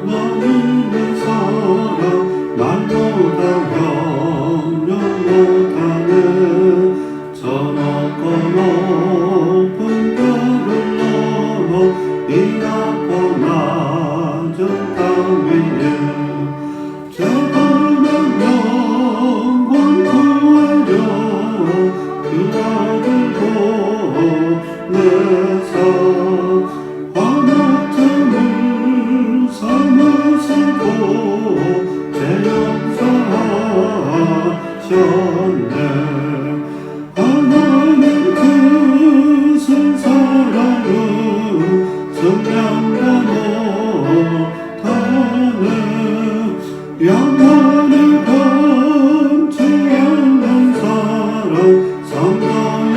하나님의 사랑 날보다 영영 못하네. 저 높고 높은 별을 넘어 이 낮고 낮은 땅 위에 저 푸른 영광 구하려 그 아들 보내사 화목함을 삼으시고 재영사하셨네. 하나님 크신 사랑은 정량다 못하네. 영원히 변치 않는 사랑 성도여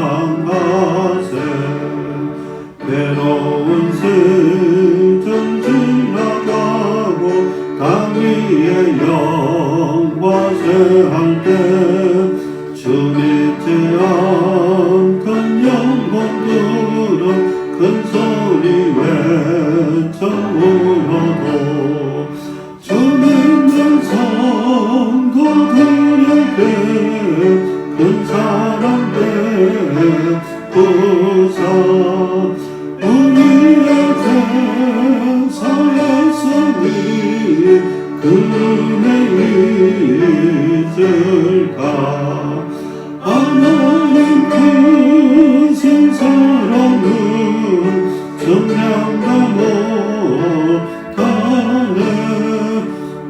찬양하세. 외로운 시절 지나가고 땅 위에 영화세할 때 주 믿지 않던 영혼들은 큰 소리 외쳐 울어도 주 믿는 성도들에게 큰 사랑 베푸사 우리의 제사 예수님 그 은혜 잊을까. 하나님 크신 사랑은 정량다 못하네.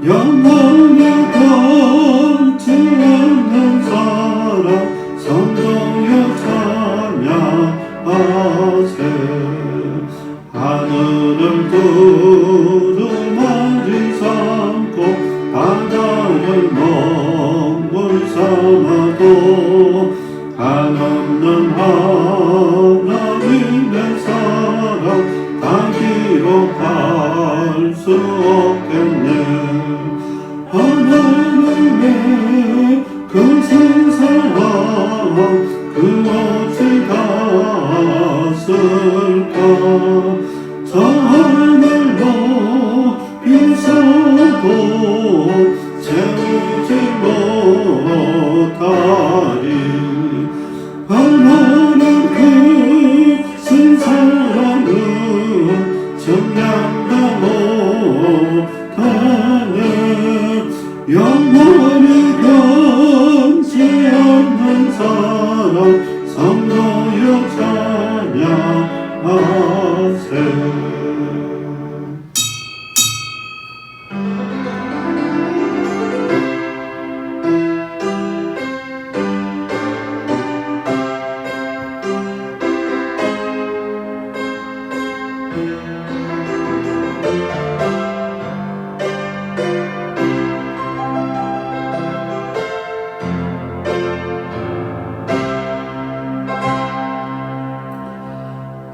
영원히 변치 않는 사랑 성도여 찬양하세. 하늘을 두루마리 삼고 바다를 먹물 삼아도 한없는 하나님의 사랑 다 기록할 수 없겠네. 하나님의 크신 사랑 그 어찌 닿았을까. 저 하늘 높이서도 채우지 못하리. 하나님 크신 사랑은 정량다 못하네. 영원히 변치 않는 사랑 성도여 찬양하세.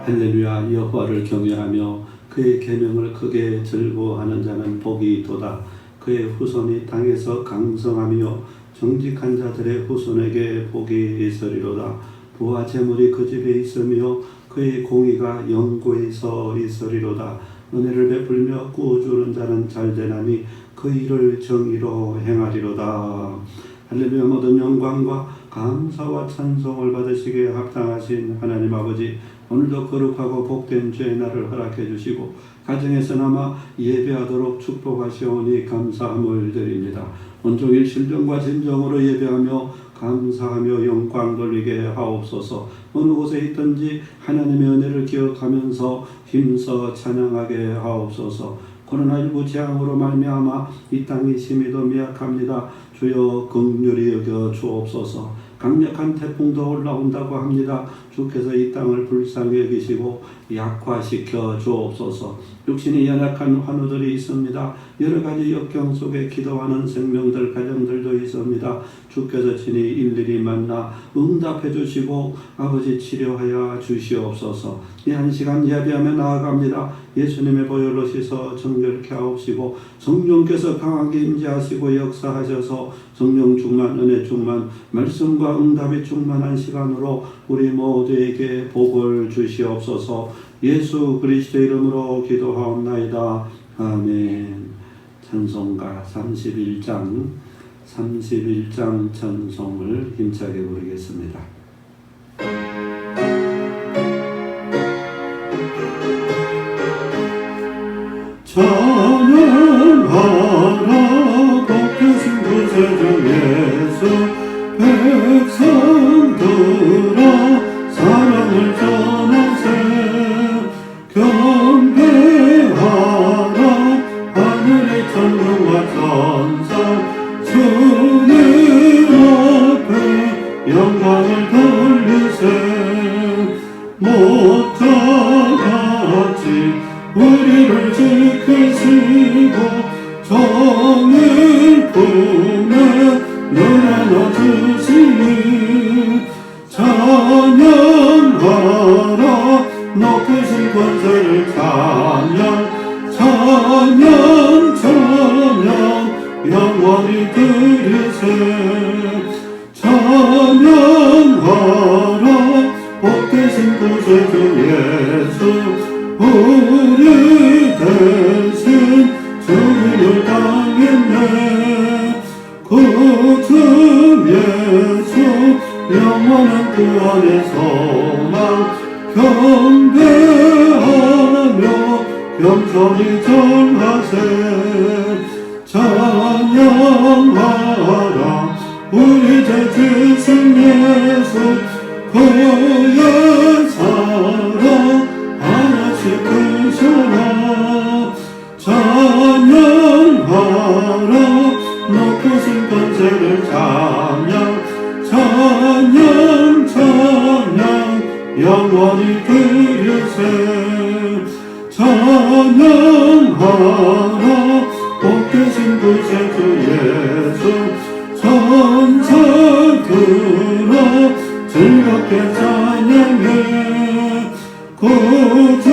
할렐루야. 여호와를 경외하며 그의 계명을 크게 즐거워하는 자는 복이 있도다. 그의 후손이 땅에서 강성하며 정직한 자들의 후손에게 복이 있으리로다. 부와 재물이 그 집에 있으며 그의 공의가 영구에서 있으리로다. 은혜를 베풀며 구주는 자는 잘되나니 그 일을 정의로 행하리로다. 할렐루야. 모든 영광과 감사와 찬송을 받으시기에 합당하신 하나님 아버지, 오늘도 거룩하고 복된 주의 날을 허락해 주시고 가정에서나마 예배하도록 축복하시오니 감사함을 드립니다. 온종일 신령과 진정으로 예배하며 감사하며 영광 돌리게 하옵소서. 어느 곳에 있든지 하나님의 은혜를 기억하면서 힘써 찬양하게 하옵소서. 코로나19 재앙으로 말미암아 이 땅이 심히도 미약합니다. 주여 긍휼히 여겨 주옵소서. 강력한 태풍도 올라온다고 합니다. 주께서 이 땅을 불쌍히 여기시고 약화시켜 주옵소서. 육신이 연약한 환우들이 있습니다. 여러 가지 역경 속에 기도하는 생명들, 가정들도 있습니다. 주께서 친히 일일이 만나 응답해 주시고 아버지 치료하여 주시옵소서. 이 한 시간 예배하며 나아갑니다. 예수님의 보혈로 씻어 정결케 하옵시고 성령께서 강하게 임재하시고 역사하셔서 성령 충만, 은혜 충만, 말씀과 응답이 충만한 시간으로 우리 모두에게 복을 주시옵소서. 예수 그리스도의 이름으로 기도하옵나이다. 아멘. 찬송가 31장 찬송을 힘차게 부르겠습니다. 찬양하라 복되신 구세주 예수 백성들아 사랑을 전하세 경배하라 하늘의 천군과 천사 주님 앞에 영광을 돌리세 목자같이 우리를 지키시고 정의 품에 늘 안아주시니 찬양하라 높으신 권세를 찬양 영원히 드리세 찬양하라 복되신 구세주 예수 우리 대신 주님을 당했네 구주 예수 영원한 구원의 소망 경배하며 겸손히 전하세 찬양하라 우리 제 주신 예수 그의 사랑 하나씩 크셔라 찬양하라 높으신 권세를 찬양 영원히 드리세 찬양하라 복되신 구세주 예수 천사들아 즐겁게 찬양해 구주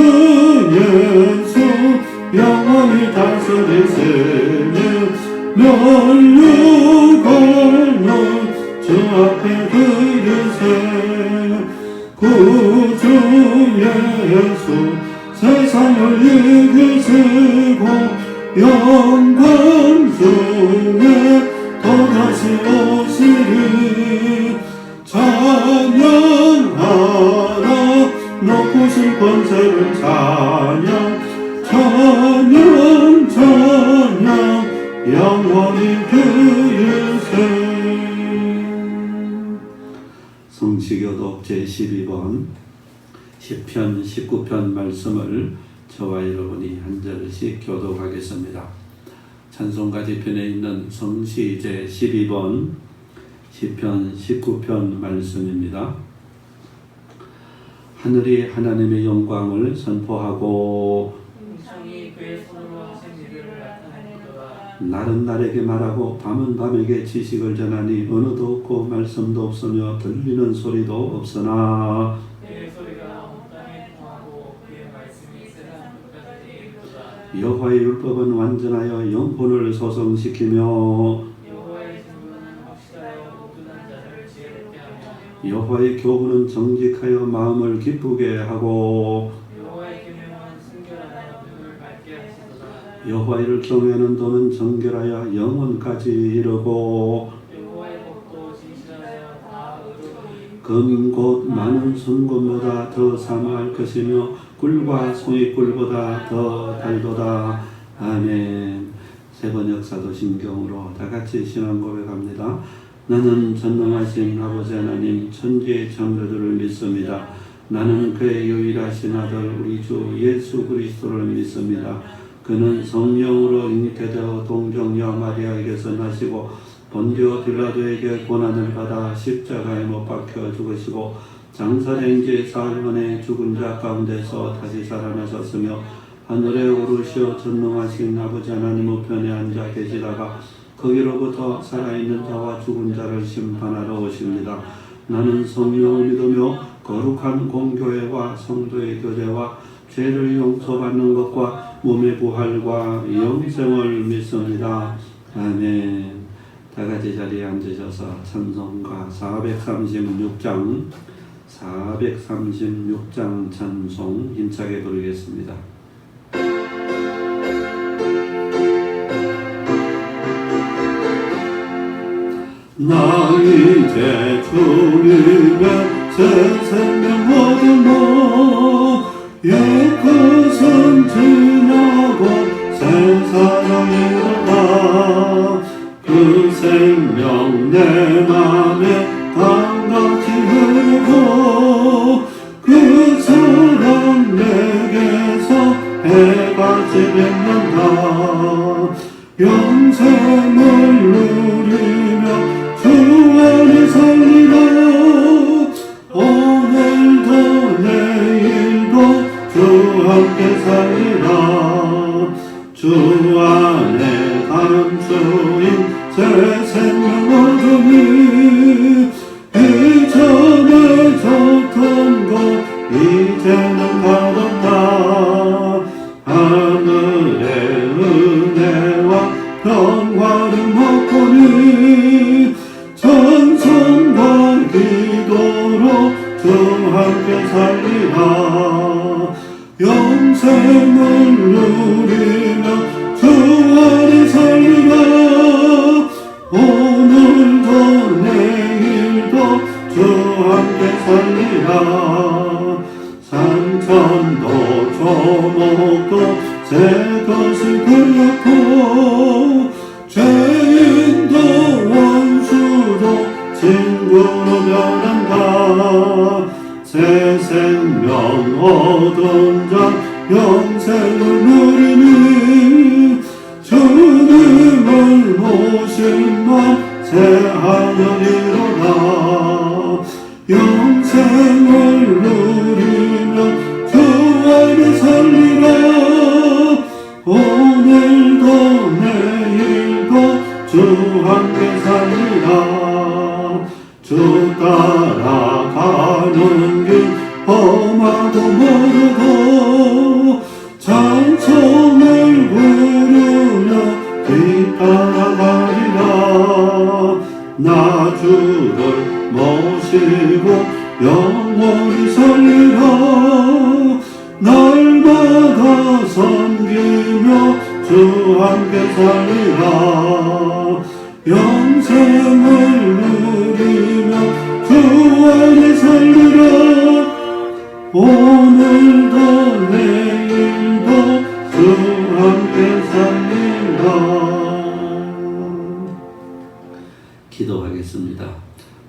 예수 영원히 다스리시니 면류관을 주 앞에 드리세 구주 예수 세상을 이기시고 영광 중에 또다시 오시리 찬양하라 높으신 권세를 찬양 영원히 드리세 성시교독 제12번 시편 19편 말씀을 저와 여러분이 한 절씩 교독하겠습니다. 찬송가 뒤편에 있는 성시 제12번 시편 19편 말씀입니다. 하늘이 하나님의 영광을 선포하고 음성이 그의 손으로 하신 일을 나타내는도다. 날은 날에게 말하고 밤은 밤에게 지식을 전하니 언어도 없고 말씀도 없으며 들리는 소리도 없으나 그의 소리가 온 땅에 통하고 그의 말씀이 세상 끝까지 이르도다. 여호와의 율법은 완전하여 영혼을 소성시키며 여호와의 증거는 확실하여 우둔한 자를 지혜롭게 하며 여호와의 교훈은 정직하여 마음을 기쁘게 하고 여호와의 계명은 순결하여 눈을 밝게 하시도다. 여호와를 경외하는 도는 정결하여 영혼까지 이르고 여호와의 법도 진실하여 다 의로우니 금 곧 많은 순금보다 더 사모할 것이며 꿀과 송이꿀보다 더 달도다. 아멘. 세 번역 사도신경으로 다같이 신앙 고백합니다. 나는 전능하신 아버지 하나님 천지의 창조주를 믿습니다. 나는 그의 유일하신 아들 우리 주 예수 그리스도를 믿습니다. 그는 성령으로 잉태되어 동정녀 마리아에게서 나시고 본디오 빌라도에게 고난을 받아 십자가에 못 박혀 죽으시고 장사된 지 사흘 만에 죽은 자 가운데서 다시 살아나셨으며 하늘에 오르시어 전능하신 아버지 하나님 우편에 앉아 계시다가 거기로부터 살아있는 자와 죽은 자를 심판하러 오십니다. 나는 성령을 믿으며 거룩한 공교회와 성도의 교제와 죄를 용서받는 것과 몸의 부활과 영생을 믿습니다. 아멘. 다같이 자리에 앉으셔서 찬송가 436장 436장 찬송 힘차게 부르겠습니다. 나 이제 주님의 새 생명 얻으며 옛 것은 지나고 새 사랑이로다. 그 생명 내 맘에 강같이 흐르고 그 사랑 내게서 해같이 뱉는다. 영생을 누리며 주 안에 살리라. 오늘도 내일도 주 함께 살리라. 주 안에 감수인 새 생명 얻으니 이전에 좋던 것 이제는 다르다. 하늘의 은혜와 평화를 먹고니 찬송과 기도로 주 함께 살리라. 영생을 누리며 주 안에 살리라. 오늘도 내일도 주 함께 살리라. 산천도 조목도 새 것을 그렸고 죄인도 원수도 친구로 변한다. 새 생명 얻은 자 영생을 누리니 주님을 모신 맘 새 하늘이로다. 영생을 누리며 주 안에 살리라. 오늘도 내일도 주 함께 살리라. 주 따라가는 길 험하고 멀어도 찬송을 부르며 뒤따라가리라. 나 주를 모시고 영원히 살리라. 날마다 섬기며 주 함께 살리라. 영생을 누리며 주 안에 살리라. 오늘도 내일도 주 함께 살리라. 기도하겠습니다.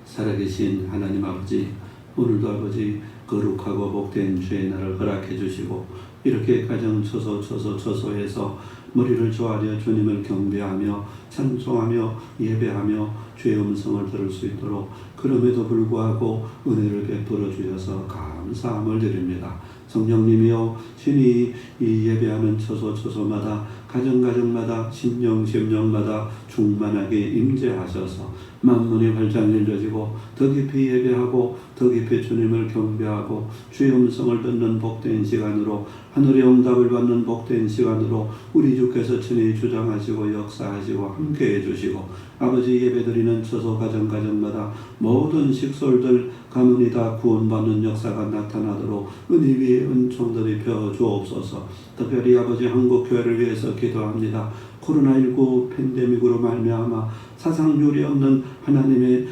살아계신 하나님 아버지, 오늘도 아버지 거룩하고 복된 주의 날을 허락해 주시고 이렇게 가정 처소해서 머리를 조아려 주님을 경배하며 찬송하며 예배하며 주의 음성을 들을 수 있도록 그럼에도 불구하고 은혜를 베풀어 주셔서 감사함을 드립니다. 성령님이여, 신이 이 예배하는 처소마다 가정마다 심령마다 충만하게 임재하셔서 만문이 활짝 열려지고 더 깊이 예배하고 더 깊이 주님을 경배하고 주의 음성을 듣는 복된 시간으로, 하늘의 응답을 받는 복된 시간으로 우리 주께서 친히 주장하시고 역사하시고 함께해 주시고 아버지 예배드리는 처소 가정마다 모든 식솔들 가문이 다 구원받는 역사가 나타나도록 은혜 위에 은총들이 펴 주옵소서. 특별히 아버지 한국교회를 위해서 기도합니다. 코로나19 팬데믹으로 말미암아 사상률이 없는 하나님의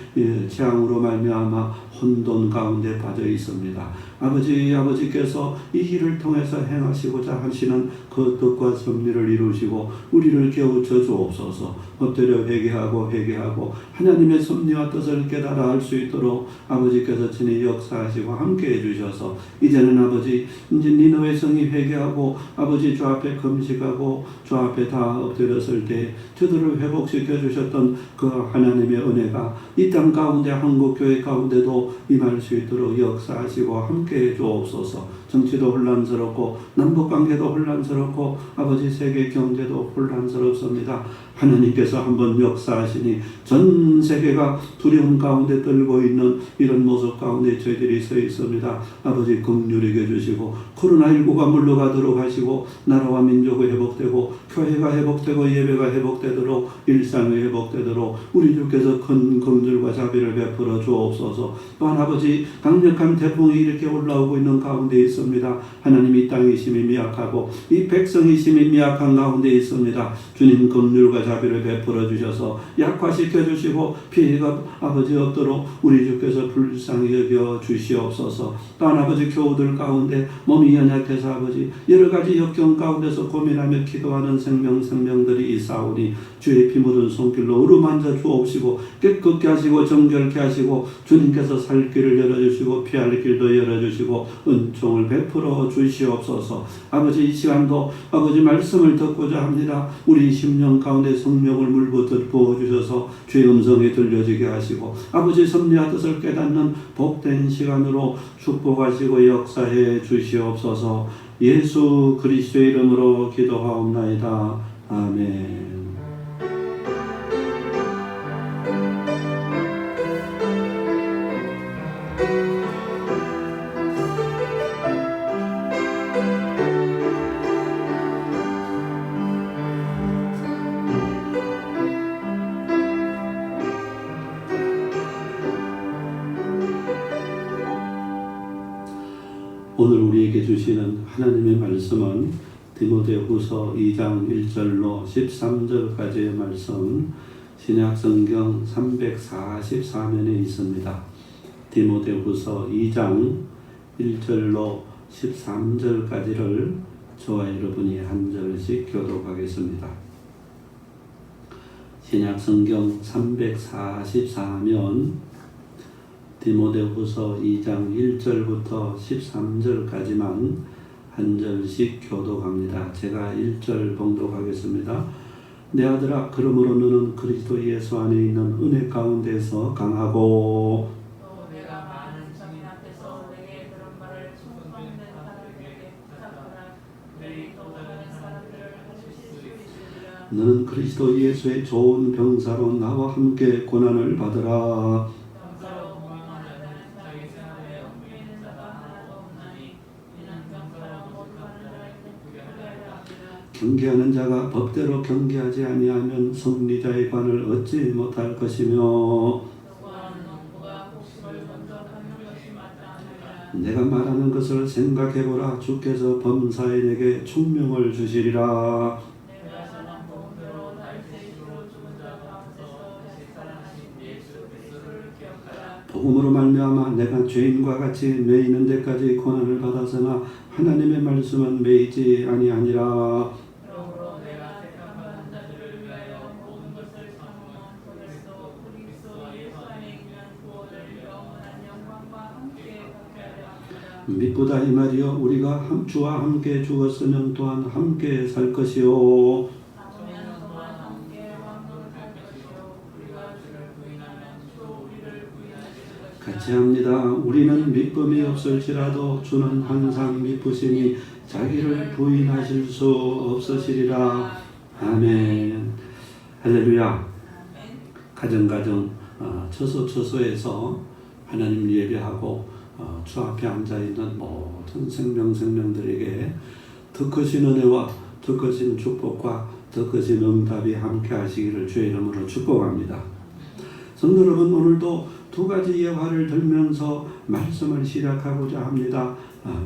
재앙으로 말미암아 혼돈 가운데 빠져 있습니다. 아버지께서 이 일을 통해서 행하시고자 하시는 그 뜻과 섭리를 이루시고 우리를 깨우쳐 주옵소서. 엎드려 회개하고 하나님의 섭리와 뜻을 깨달아 알 수 있도록 아버지께서 친히 역사하시고 함께해 주셔서 이제는 아버지 이제 니느웨 성이 회개하고 아버지 주 앞에 금식하고 주 앞에 다 엎드렸을 때 저들을 회복시켜 주셨던 그 하나님의 은혜가 이 땅 가운데 한국교회 가운데도 임할 수 있도록 역사하시고 함께해 주옵소서. 정치도 혼란스럽고 남북관계도 혼란스럽고 아버지 세계 경제도 혼란스럽습니다. 하나님께서 한번 역사하시니 전 세계가 두려움 가운데 떨고 있는 이런 모습 가운데 저희들이 서 있습니다. 아버지 긍휼히 여겨주시고 코로나19가 물러가도록 하시고 나라와 민족이 회복되고 교회가 회복되고 예배가 회복되도록 일상이 회복되도록 우리 주께서 큰 긍휼과 자비를 베풀어 주옵소서. 또한 아버지 강력한 태풍이 이렇게 올라오고 있는 가운데 있습니다. 하나님 이 땅이 심히 미약하고 이 백성이 심히 미약한 가운데 있습니다. 주님 긍휼과 자비를 베풀어 주셔서 약화시켜 주시고 피해가 아버지 없도록 우리 주께서 불쌍히 여겨 주시옵소서. 또한 아버지 교우들 가운데 몸이 연약해서 아버지 여러 가지 역경 가운데서 고민하며 기도하는 생명들이 있사오니 주의 피 묻은 손길로 어루만져 주옵시고 깨끗게 하시고 정결케 하시고 주님께서 살 길을 열어주시고 피할 길도 열어주시고 은총을 베풀어 주시옵소서. 아버지 이 시간도 아버지 말씀을 듣고자 합니다. 우리 심령 가운데 성령을 물부터 부어주셔서 주의 음성이 들려지게 하시고 아버지 섭리와 뜻을 깨닫는 복된 시간으로 축복하시고 역사해 주시옵소서. 예수 그리스도의 이름으로 기도하옵나이다. 아멘. 오늘 우리에게 주시는 하나님의 말씀은 디모데후서 2장 1절로 13절까지의 말씀 신약성경 344면에 있습니다. 디모데후서 2장 1절로 13절까지를 저와 여러분이 한 절씩 교독하겠습니다. 신약성경 344면 디모데후서 2장 1절부터 13절까지만 한 절씩 교독합니다. 제가 1절 봉독하겠습니다. 내 아들아, 그러므로 너는 그리스도 예수 안에 있는 은혜 가운데서 강하고 또 내가 많은 장인 앞에서 내게 그런 말을 충성된 사람에게 부탁하라. 내일 또 다른 사람들을 하실 수 있으리라. 너는 그리스도 예수의 좋은 병사로 나와 함께 고난을 받으라. 경계하는 자가 법대로 경계하지 아니하면 승리자의 관을 얻지 못할 것이며 내가 말하는 것을 생각해보라. 주께서 범사에 내게 총명을 주시리라. 복음으로 말미암아 내가 죄인과 같이 매이는 데까지 고난을 받았으나 하나님의 말씀은 매이지 아니하니라. 그러므로 내가 택함받은 자들을 위하여 모든 것을 참으면 그리스도 예수 안에 있는 구원을 영원한 영광과 함께 받게 하려 합니다. 믿보다 이 말이여, 우리가 주와 함께 죽었으면 또한 함께 살 것이요 남으면 또한 함께 왕노할 것이요 우리가 주를 부인하면 주 우리를 부인하실 것이다. 같이 합니다. 우리는 믿음이 없을지라도 주는 항상 믿으시니 자기를 부인하실 수 없으시리라. 아멘. 할렐루야. 가정 처소에서 하나님 예배하고 주 앞에 앉아있는 모든 생명들에게 더 크신 은혜와 더 크신 축복과 더 크신 응답이 함께 하시기를 주의 이름으로 축복합니다. 성도 여러분, 오늘도 두 가지 예화를 들면서 말씀을 시작하고자 합니다.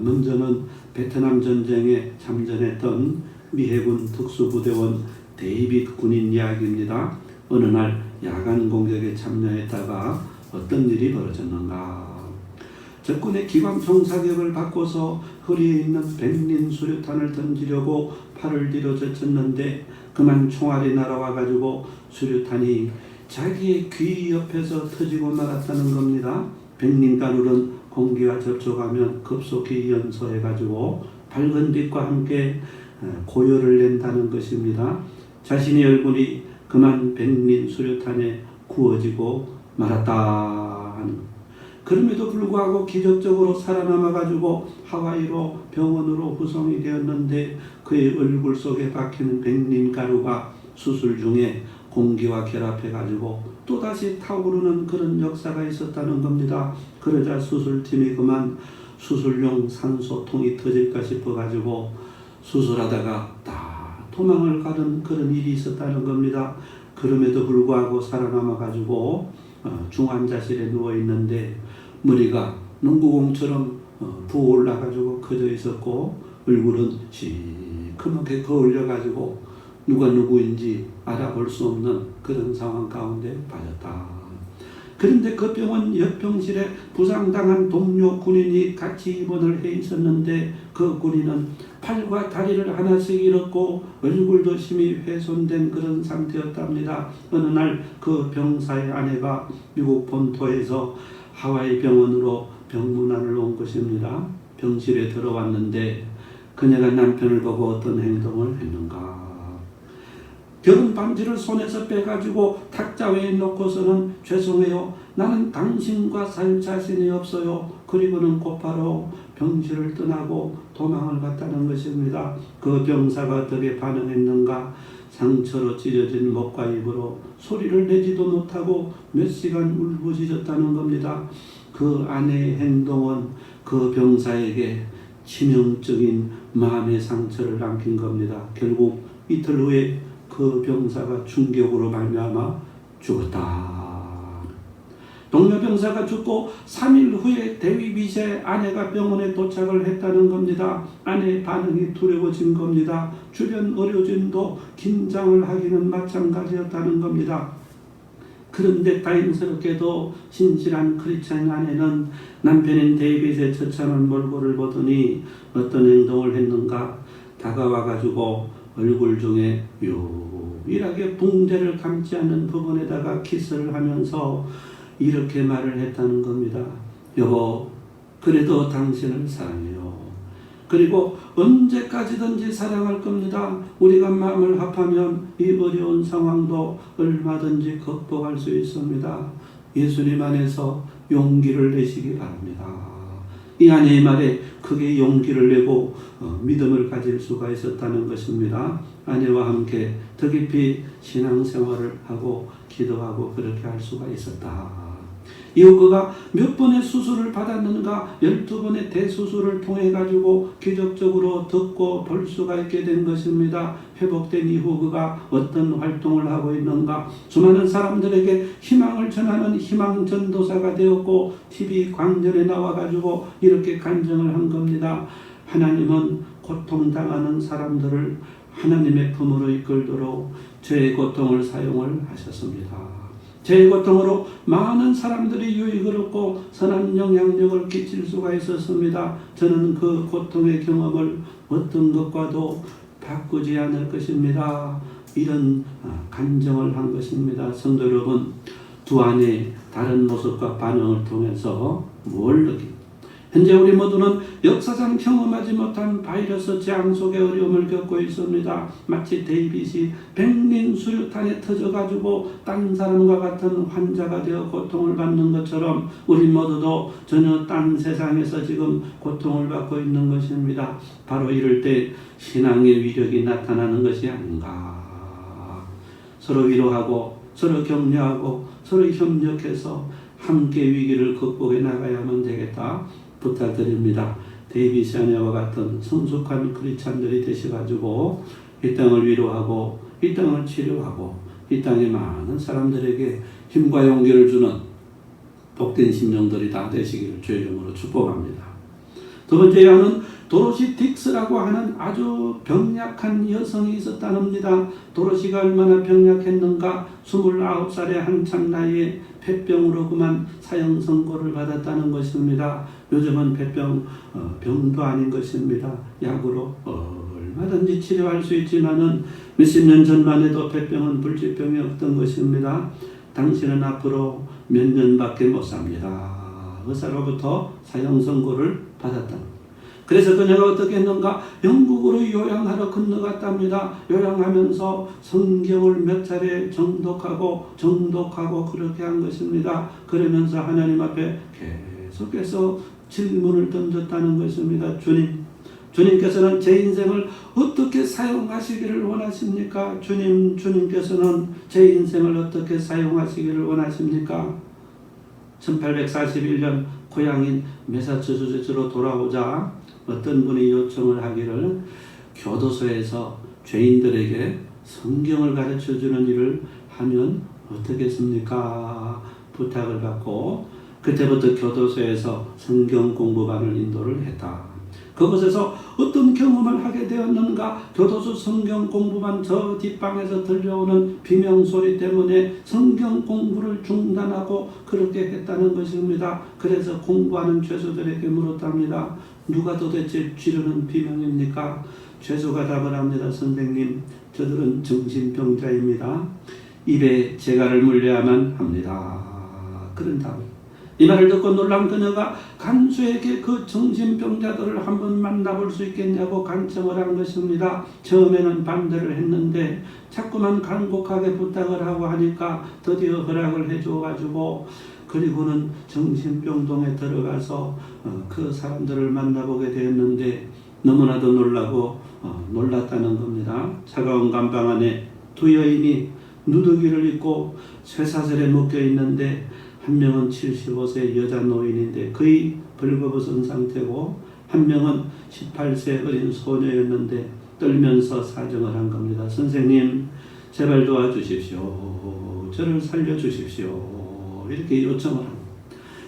먼저는 베트남 전쟁에 참전했던 미해군 특수부대원 데이빗 군인 이야기입니다. 어느 날 야간 공격에 참여했다가 어떤 일이 벌어졌는가. 적군의 기관총 사격을 받고서 허리에 있는 백린 수류탄을 던지려고 팔을 뒤로 젖혔는데 그만 총알이 날아와 가지고 수류탄이 자기의 귀 옆에서 터지고 말았다는 겁니다. 백린가루는 공기와 접촉하면 급속히 연소해 가지고 밝은 빛과 함께 고열을 낸다는 것입니다. 자신의 얼굴이 그만 백린 수류탄에 구워지고 말았다 하는 것. 그럼에도 불구하고 기적적으로 살아남아가지고 하와이로 병원으로 후송이 되었는데 그의 얼굴 속에 박히는 백린가루가 수술 중에 공기와 결합해가지고 또다시 타오르는 그런 역사가 있었다는 겁니다. 그러자 수술팀이 그만 수술용 산소통이 터질까 싶어가지고 수술하다가 다 도망을 가는 그런 일이 있었다는 겁니다. 그럼에도 불구하고 살아남아가지고 중환자실에 누워있는데 머리가 농구공처럼 부어올라가지고 커져 있었고 얼굴은 시커멓게 거울려가지고 누가 누구인지 알아볼 수 없는 그런 상황 가운데 빠졌다. 그런데 그 병원 옆 병실에 부상당한 동료 군인이 같이 입원을 해 있었는데 그 군인은 팔과 다리를 하나씩 잃었고 얼굴도 심히 훼손된 그런 상태였답니다. 어느 날 그 병사의 아내가 미국 본토에서 하와이 병원으로 병문안을 온 것입니다. 병실에 들어왔는데 그녀가 남편을 보고 어떤 행동을 했는가. 결혼 반지를 손에서 빼가지고 탁자 위에 놓고서는 죄송해요. 나는 당신과 살 자신이 없어요. 그리고는 곧바로 병실을 떠나고 도망을 갔다는 것입니다. 그 병사가 어떻게 반응했는가. 상처로 찢어진 목과 입으로 소리를 내지도 못하고 몇 시간 울부짖었다는 겁니다. 그 아내의 행동은 그 병사에게 치명적인 마음의 상처를 남긴 겁니다. 결국 이틀 후에 그 병사가 충격으로 말미암아 죽었다. 동료 병사가 죽고 3일 후에 데이빗의 아내가 병원에 도착을 했다는 겁니다. 아내의 반응이 두려워진 겁니다. 주변 의료진도 긴장을 하기는 마찬가지였다는 겁니다. 그런데 다행스럽게도 신실한 크리스찬 아내는 남편인 데이빗의 처참한 몰골을 보더니 어떤 행동을 했는가. 다가와가지고 얼굴 중에 유일하게 붕대를 감지 않는 부분에다가 키스를 하면서 이렇게 말을 했다는 겁니다. 여보, 그래도 당신을 사랑해요. 그리고 언제까지든지 사랑할 겁니다. 우리가 마음을 합하면 이 어려운 상황도 얼마든지 극복할 수 있습니다. 예수님 안에서 용기를 내시기 바랍니다. 이 아내의 말에 크게 용기를 내고 믿음을 가질 수가 있었다는 것입니다. 아내와 함께 더 깊이 신앙생활을 하고 기도하고 그렇게 할 수가 있었다. 이후 그가 몇 번의 수술을 받았는가 12번의 대수술을 통해 가지고 기적적으로 듣고 볼 수가 있게 된 것입니다. 회복된 이후 그가 어떤 활동을 하고 있는가. 수많은 사람들에게 희망을 전하는 희망 전도사가 되었고 TV 광전에 나와 가지고 이렇게 간증을 한 겁니다. 하나님은 고통당하는 사람들을 하나님의 품으로 이끌도록 죄의 고통을 사용을 하셨습니다. 죄의 고통으로 많은 사람들이 유익을 얻고 선한 영향력을 끼칠 수가 있었습니다. 저는 그 고통의 경험을 어떤 것과도 바꾸지 않을 것입니다. 이런 간증을 한 것입니다. 성도 여러분, 두 아내의 다른 모습과 반응을 통해서 뭘 느낍니까? 현재 우리 모두는 역사상 경험하지 못한 바이러스 재앙 속의 어려움을 겪고 있습니다. 마치 데이빗이 백린 수류탄에 터져가지고 딴 사람과 같은 환자가 되어 고통을 받는 것처럼 우리 모두도 전혀 딴 세상에서 지금 고통을 받고 있는 것입니다. 바로 이럴 때 신앙의 위력이 나타나는 것이 아닌가. 서로 위로하고 서로 격려하고 서로 협력해서 함께 위기를 극복해 나가야만 되겠다. 부탁드립니다. 데이빗 아내와 같은 성숙한 크리스찬들이 되셔가지고 이 땅을 위로하고 이 땅을 치료하고 이 땅의 많은 사람들에게 힘과 용기를 주는 복된 심령들이 다 되시기를 주의 이름으로 축복합니다. 두 번째 여는 도로시 딕스라고 하는 아주 병약한 여성이 있었답니다. 도로시가 얼마나 병약했는가. 29살의 한참 나이에 폐병으로 그만 사형 선고를 받았다는 것입니다. 요즘은 폐병 병도 아닌 것입니다. 약으로 얼마든지 치료할 수 있지만은 몇십 년 전만 해도 폐병은 불치병이었던 것입니다. 당신은 앞으로 몇 년밖에 못 삽니다. 의사로부터 사형 선고를 받았다. 그래서 그녀가 어떻게 했는가? 영국으로 요양하러 건너갔답니다. 요양하면서 성경을 몇 차례 정독하고 그렇게 한 것입니다. 그러면서 하나님 앞에 계속해서 질문을 던졌다는 것입니다. 주님께서는 제 인생을 어떻게 사용하시기를 원하십니까? 주님께서는 제 인생을 어떻게 사용하시기를 원하십니까? 1841년 고향인 매사추세츠로 돌아오자 어떤 분이 요청을 하기를 교도소에서 죄인들에게 성경을 가르쳐주는 일을 하면 어떻겠습니까? 부탁을 받고 그때부터 교도소에서 성경 공부반을 인도를 했다. 그곳에서 어떤 경험을 하게 되었는가? 교도소 성경 공부반 저 뒷방에서 들려오는 비명소리 때문에 성경 공부를 중단하고 그렇게 했다는 것입니다. 그래서 공부하는 죄수들에게 물었답니다. 누가 도대체 지르는 비명입니까? 죄수가 답을 합니다. 선생님, 저들은 정신병자입니다. 입에 재갈을 물려야만 합니다. 그런 답을. 이 말을 듣고 놀란 그녀가 간수에게 그 정신병자들을 한번 만나볼 수 있겠냐고 간청을 한 것입니다. 처음에는 반대를 했는데 자꾸만 간곡하게 부탁을 하고 하니까 드디어 허락을 해줘가지고 그리고는 정신병동에 들어가서 그 사람들을 만나보게 되었는데 너무나도 놀랐다는 겁니다. 차가운 감방 안에 두 여인이 누더기를 입고 쇠사슬에 묶여 있는데 한 명은 75세 여자 노인인데 거의 벌거벗은 상태고 한 명은 18세 어린 소녀였는데 떨면서 사정을 한 겁니다. 선생님, 제발 도와주십시오. 저를 살려주십시오. 이렇게 요청을 합니다.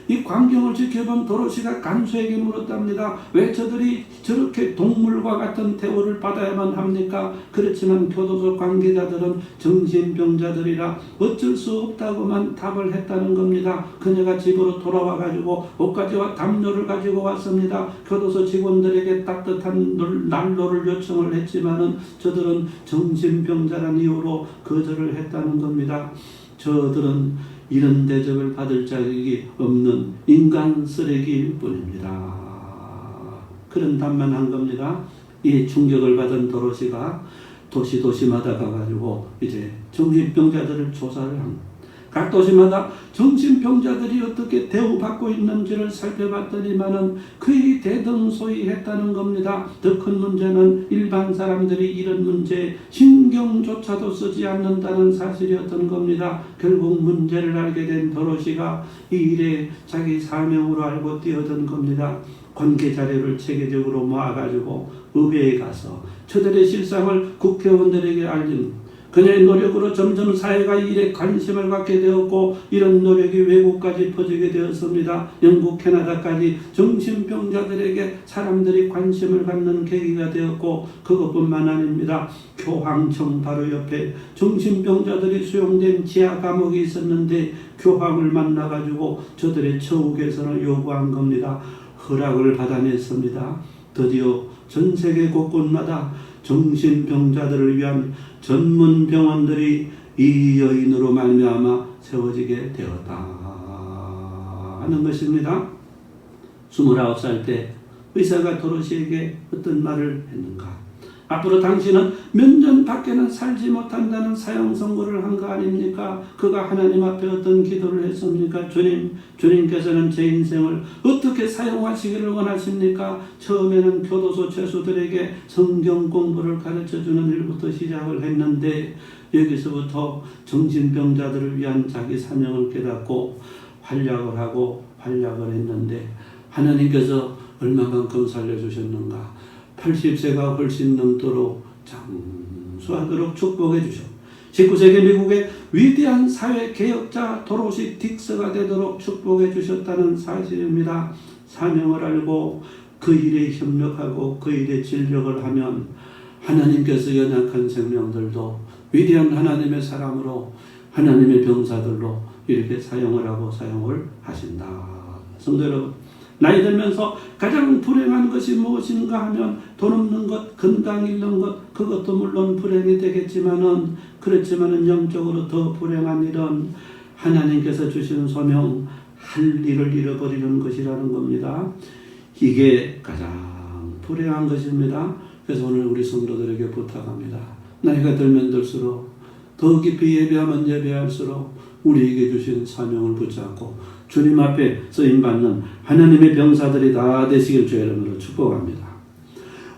이 광경을 지켜본 도로시가 간수에게 물었답니다. 왜 저들이 저렇게 동물과 같은 대우를 받아야만 합니까? 그렇지만 교도소 관계자들은 정신병자들이라 어쩔 수 없다고만 답을 했다는 겁니다. 그녀가 집으로 돌아와가지고 옷가지와 담요를 가지고 왔습니다. 교도소 직원들에게 따뜻한 난로를 요청을 했지만은 저들은 정신병자란 이유로 거절을 했다는 겁니다. 저들은 이런 대접을 받을 자격이 없는 인간 쓰레기일 뿐입니다. 그런 답만 한 겁니다. 이 충격을 받은 도로시가 도시마다 가가지고 이제 정신병자들을 조사를 합니다. 각 도시마다 정신병자들이 어떻게 대우받고 있는지를 살펴봤더니만은 거의 대등소이했다는 겁니다. 더 큰 문제는 일반 사람들이 이런 문제에 신경조차도 쓰지 않는다는 사실이었던 겁니다. 결국 문제를 알게 된 도로시가 이 일에 자기 사명으로 알고 뛰어든 겁니다. 관계 자료를 체계적으로 모아가지고 의회에 가서 저들의 실상을 국회의원들에게 알린 그녀의 노력으로 점점 사회가 이 일에 관심을 갖게 되었고 이런 노력이 외국까지 퍼지게 되었습니다. 영국, 캐나다까지 정신병자들에게 사람들이 관심을 갖는 계기가 되었고 그것뿐만 아닙니다. 교황청 바로 옆에 정신병자들이 수용된 지하 감옥이 있었는데 교황을 만나가지고 저들의 처우 개선을 요구한 겁니다. 허락을 받아냈습니다. 드디어 전 세계 곳곳마다 정신병자들을 위한 전문 병원들이 이 여인으로 말미암아 세워지게 되었다 하는 것입니다. 29살 때 의사가 도로시에게 어떤 말을 했는가? 앞으로 당신은 몇 년 밖에는 살지 못한다는 사형 선고를 한 거 아닙니까? 그가 하나님 앞에 어떤 기도를 했습니까? 주님께서는 제 인생을 어떻게 사용하시기를 원하십니까? 처음에는 교도소 죄수들에게 성경 공부를 가르쳐주는 일부터 시작을 했는데 여기서부터 정신병자들을 위한 자기 사명을 깨닫고 활약을 했는데 하나님께서 얼마만큼 살려주셨는가? 80세가 훨씬 넘도록 장수하도록 축복해 주셨고 19세기 미국의 위대한 사회개혁자 도로시 딕스가 되도록 축복해 주셨다는 사실입니다. 사명을 알고 그 일에 협력하고 그 일에 진력을 하면 하나님께서 연약한 생명들도 위대한 하나님의 사람으로 하나님의 병사들로 이렇게 사용을 하고 사용을 하신다. 성도 여러분, 나이 들면서 가장 불행한 것이 무엇인가 하면 돈 없는 것, 건강 잃는 것, 그것도 물론 불행이 되겠지만은 그렇지만은 영적으로 더 불행한 일은 하나님께서 주신 소명, 할 일을 잃어버리는 것이라는 겁니다. 이게 가장 불행한 것입니다. 그래서 오늘 우리 성도들에게 부탁합니다. 나이가 들면 들수록 더 깊이 예배하면 예배할수록 우리에게 주신 사명을 붙잡고 주님 앞에 쓰임받는 하나님의 병사들이 다 되시길 주의 이름으로 축복합니다.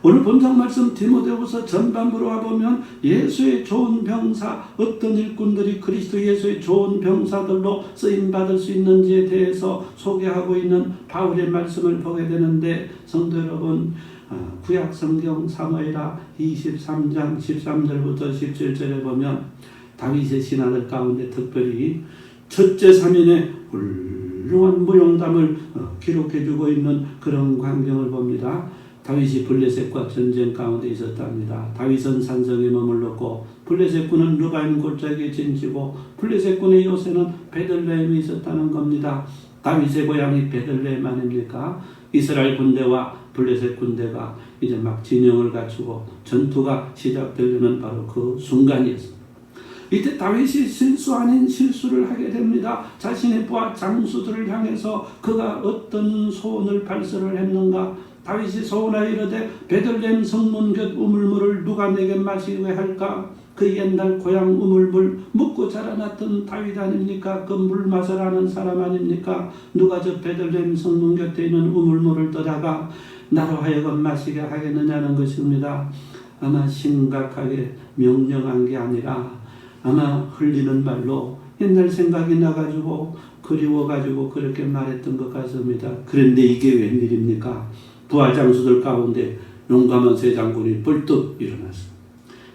오늘 본장 말씀 디모데후서 전반부로 와보면 예수의 좋은 병사, 어떤 일꾼들이 그리스도 예수의 좋은 병사들로 쓰임받을 수 있는지에 대해서 소개하고 있는 바울의 말씀을 보게 되는데, 성도 여러분, 구약 성경 사무엘하 23장 13절부터 17절에 보면 다윗의 신하들 가운데 특별히 첫째 3인의 훌륭한 무용담을 기록해주고 있는 그런 광경을 봅니다. 다윗이 블레셋과 전쟁 가운데 있었답니다. 다윗은 산성에 머물렀고 블레셋군은 르바임 골짜기에 진치고 블레셋군의 요새는 베들레헴에 있었다는 겁니다. 다윗의 고향이 베들레헴 아닙니까? 이스라엘 군대와 블레셋 군대가 이제 막 진영을 갖추고 전투가 시작되려는 바로 그 순간이었습니다. 이때 다윗이 실수 아닌 실수를 하게 됩니다. 자신의 부하 장수들을 향해서 그가 어떤 소원을 발설을 했는가? 다윗이 소원하여 이르되 베들레헴 성문 곁 우물물을 누가 내게 마시게 할까? 그 옛날 고향 우물물 묻고 자라났던 다윗 아닙니까? 그 물 맛을 아는 사람 아닙니까? 누가 저 베들레헴 성문 곁에 있는 우물물을 떠다가 나로 하여금 마시게 하겠느냐는 것입니다. 아마 심각하게 명령한 게 아니라 아마 흘리는 말로 옛날 생각이 나가지고 그리워가지고 그렇게 말했던 것 같습니다. 그런데 이게 웬일입니까? 부하 장수들 가운데 용감한 세 장군이 벌떡 일어났습니다.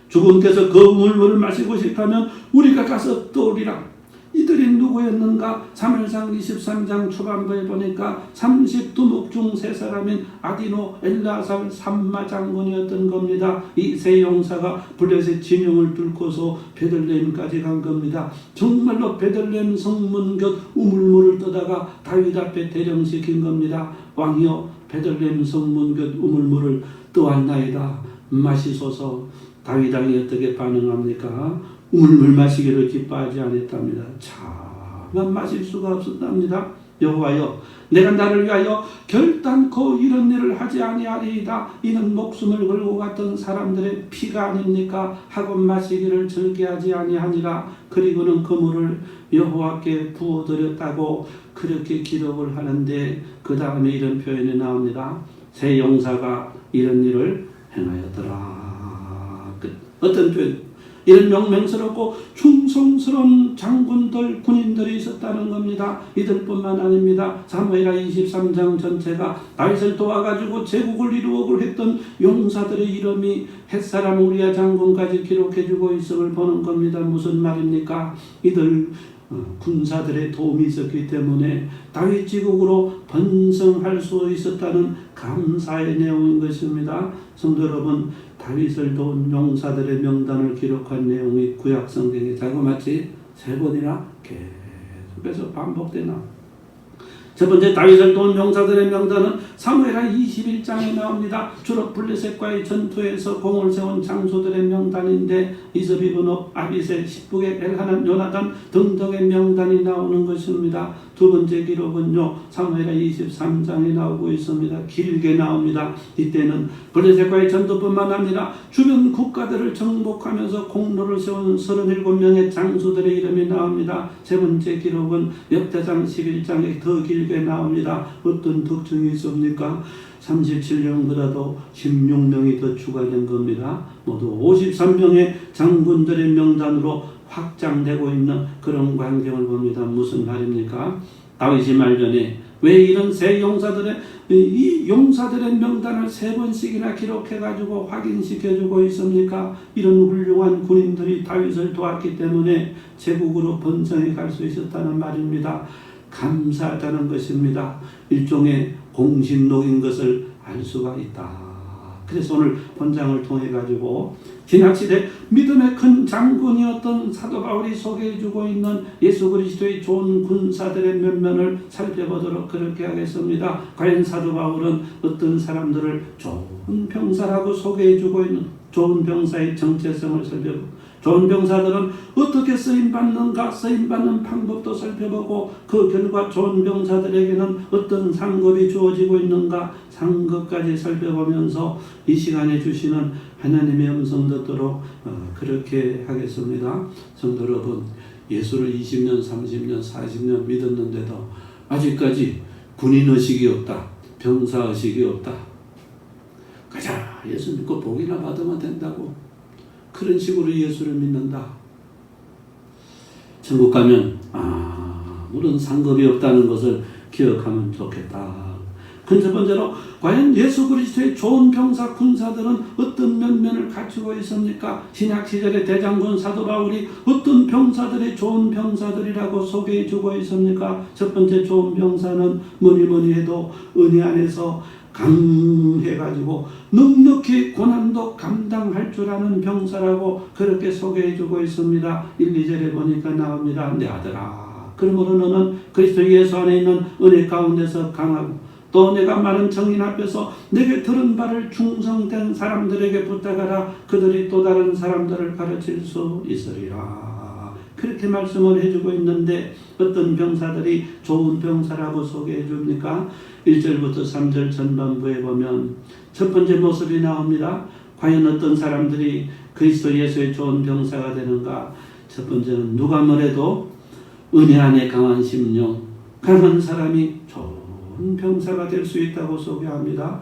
주군께서 그 우물물을 마시고 싶다면 우리가 가서 떠오리라. 이들이 누구였는가? 사무엘상 23장 초반부에 보니까 30두목 중 세 사람인 아디노, 엘라살, 삼마 장군이었던 겁니다. 이 세 용사가 블레셋 진영을 뚫고서 베들레헴까지 간 겁니다. 정말로 베들레헴 성문 곁 우물물을 떠다가 다윗 앞에 대령시킨 겁니다. 왕이여, 베들레헴 성문 곁 우물물을 떠왔나이다. 마시소서. 다윗 왕이 어떻게 반응합니까? 우물물 마시기를 기뻐하지 않았답니다. 차마 마실 수가 없었답니다. 여호와여, 내가 나를 위하여 결단코 이런 일을 하지 아니하리이다. 이는 목숨을 걸고 갔던 사람들의 피가 아닙니까? 하고 마시기를 절개하지 아니하니라. 그리고는 그 물을 여호와께 부어드렸다고 그렇게 기록을 하는데, 그 다음에 이런 표현이 나옵니다. 세 용사가 이런 일을 행하였더라. 어떤 표현? 이런 명명스럽고 충성스러운 장군들, 군인들이 있었다는 겁니다. 이들뿐만 아닙니다. 사무엘하 23장 전체가 다윗을 도와가지고 제국을 이루고 했던 용사들의 이름이 햇사람 우리야 장군까지 기록해주고 있음을 보는 겁니다. 무슨 말입니까? 이들 군사들의 도움이 있었기 때문에 다윗 제국으로 번성할 수 있었다는 감사의 내용인 것입니다. 성도 여러분, 다윗을 도운 용사들의 명단을 기록한 내용이 구약 성경에 자그마치 3번이나 계속해서 반복되나. 첫 번째, 다윗을 도운 용사들의 명단은 사무엘하 21장에 나옵니다. 주로 블레셋과의 전투에서 공을 세운 장수들의 명단인데 이스비브노, 아비셀, 십북의 엘하난, 요나단 등등의 명단이 나오는 것입니다. 두 번째 기록은요, 사무엘하 23장에 나오고 있습니다. 길게 나옵니다. 이때는 블레셋과의 전투뿐만 아니라 주변 국가들을 정복하면서 공로를 세운 37명의 장수들의 이름이 나옵니다. 세 번째 기록은 역대상 11장에 더 길게 나옵니다. 어떤 특징이 있습니까? 37년보다도 16명이 더 추가된 겁니다. 모두 53명의 장군들의 명단으로 확장되고 있는 그런 광경을 봅니다. 무슨 말입니까? 다윗이 말전에 왜 이런 세 용사들의 이 용사들의 명단을 3번씩이나 기록해가지고 확인시켜주고 있습니까? 이런 훌륭한 군인들이 다윗을 도왔기 때문에 제국으로 번성해 갈 수 있었다는 말입니다. 감사하다는 것입니다. 일종의 공신록인 것을 알 수가 있다. 그래서 오늘 본장을 통해 가지고 신약시대 믿음의 큰 장군이었던 사도 바울이 소개해주고 있는 예수 그리스도의 좋은 군사들의 면면을 살펴보도록 그렇게 하겠습니다. 과연 사도 바울은 어떤 사람들을 좋은 병사라고 소개해주고 있는 좋은 병사의 정체성을 살펴보고 좋은 병사들은 어떻게 쓰임받는가 쓰임받는 방법도 살펴보고 그 결과 좋은 병사들에게는 어떤 상급이 주어지고 있는가 상급까지 살펴보면서 이 시간에 주시는 하나님의 음성 듣도록 그렇게 하겠습니다. 성도 여러분, 예수를 20년, 30년, 40년 믿었는데도 아직까지 군인의식이 없다. 병사의식이 없다. 가자, 예수 믿고 복이나 받으면 된다고. 그런 식으로 예수를 믿는다. 천국 가면 아무런 상급이 없다는 것을 기억하면 좋겠다. 첫 번째로 과연 예수 그리스도의 좋은 병사 군사들은 어떤 면면을 갖추고 있습니까? 신약 시절의 대장군 사도 바울이 어떤 병사들이 좋은 병사들이라고 소개해 주고 있습니까? 첫 번째 좋은 병사는 뭐니 해도 은혜 안에서 강해가지고 넉넉히 고난도 감당할 줄 아는 병사라고 그렇게 소개해주고 있습니다. 1, 2절에 보니까 나옵니다. 내 아들아, 그러므로 너는 그리스도 예수 안에 있는 은혜 가운데서 강하고 또 내가 많은 정인 앞에서 내게 들은 바를 충성된 사람들에게 부탁하라. 그들이 또 다른 사람들을 가르칠 수 있으리라. 그렇게 말씀을 해주고 있는데 어떤 병사들이 좋은 병사라고 소개해 줍니까? 1절부터 3절 전반부에 보면 첫 번째 모습이 나옵니다. 과연 어떤 사람들이 그리스도 예수의 좋은 병사가 되는가? 첫 번째는 누가 뭐래도 은혜 안에 강한 심령, 강한 사람이 좋은 병사가 될 수 있다고 소개합니다.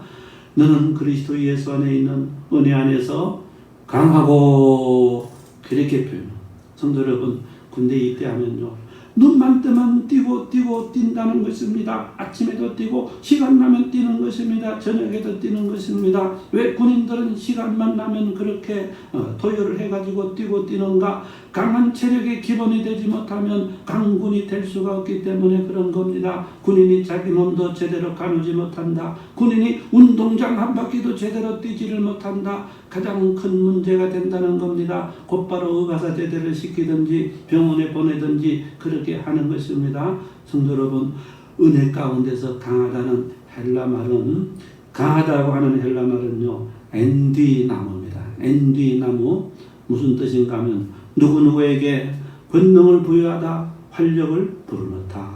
너는 그리스도 예수 안에 있는 은혜 안에서 강하고 그렇게 표현. 성도 여러분, 군대 입대하면요, 눈만 뜨면 뛰고 뛴다는 것입니다. 아침에도 뛰고 시간 나면 뛰는 것입니다. 저녁에도 뛰는 것입니다. 왜 군인들은 시간만 나면 그렇게 도열을 해가지고 뛰고 뛰는가? 강한 체력의 기본이 되지 못하면 강군이 될 수가 없기 때문에 그런 겁니다. 군인이 자기 몸도 제대로 가누지 못한다. 군인이 운동장 한 바퀴도 제대로 뛰지를 못한다. 가장 큰 문제가 된다는 겁니다. 곧바로 의가사 제대를 시키든지 병원에 보내든지 그렇게 하는 것입니다. 성도 여러분, 은혜 가운데서 강하다는 헬라 말은, 강하다고 하는 헬라 말은요, 엔디나무입니다. 엔디나무, 무슨 뜻인가 하면 누구누구에게 권능을 부여하다, 활력을 불어넣다,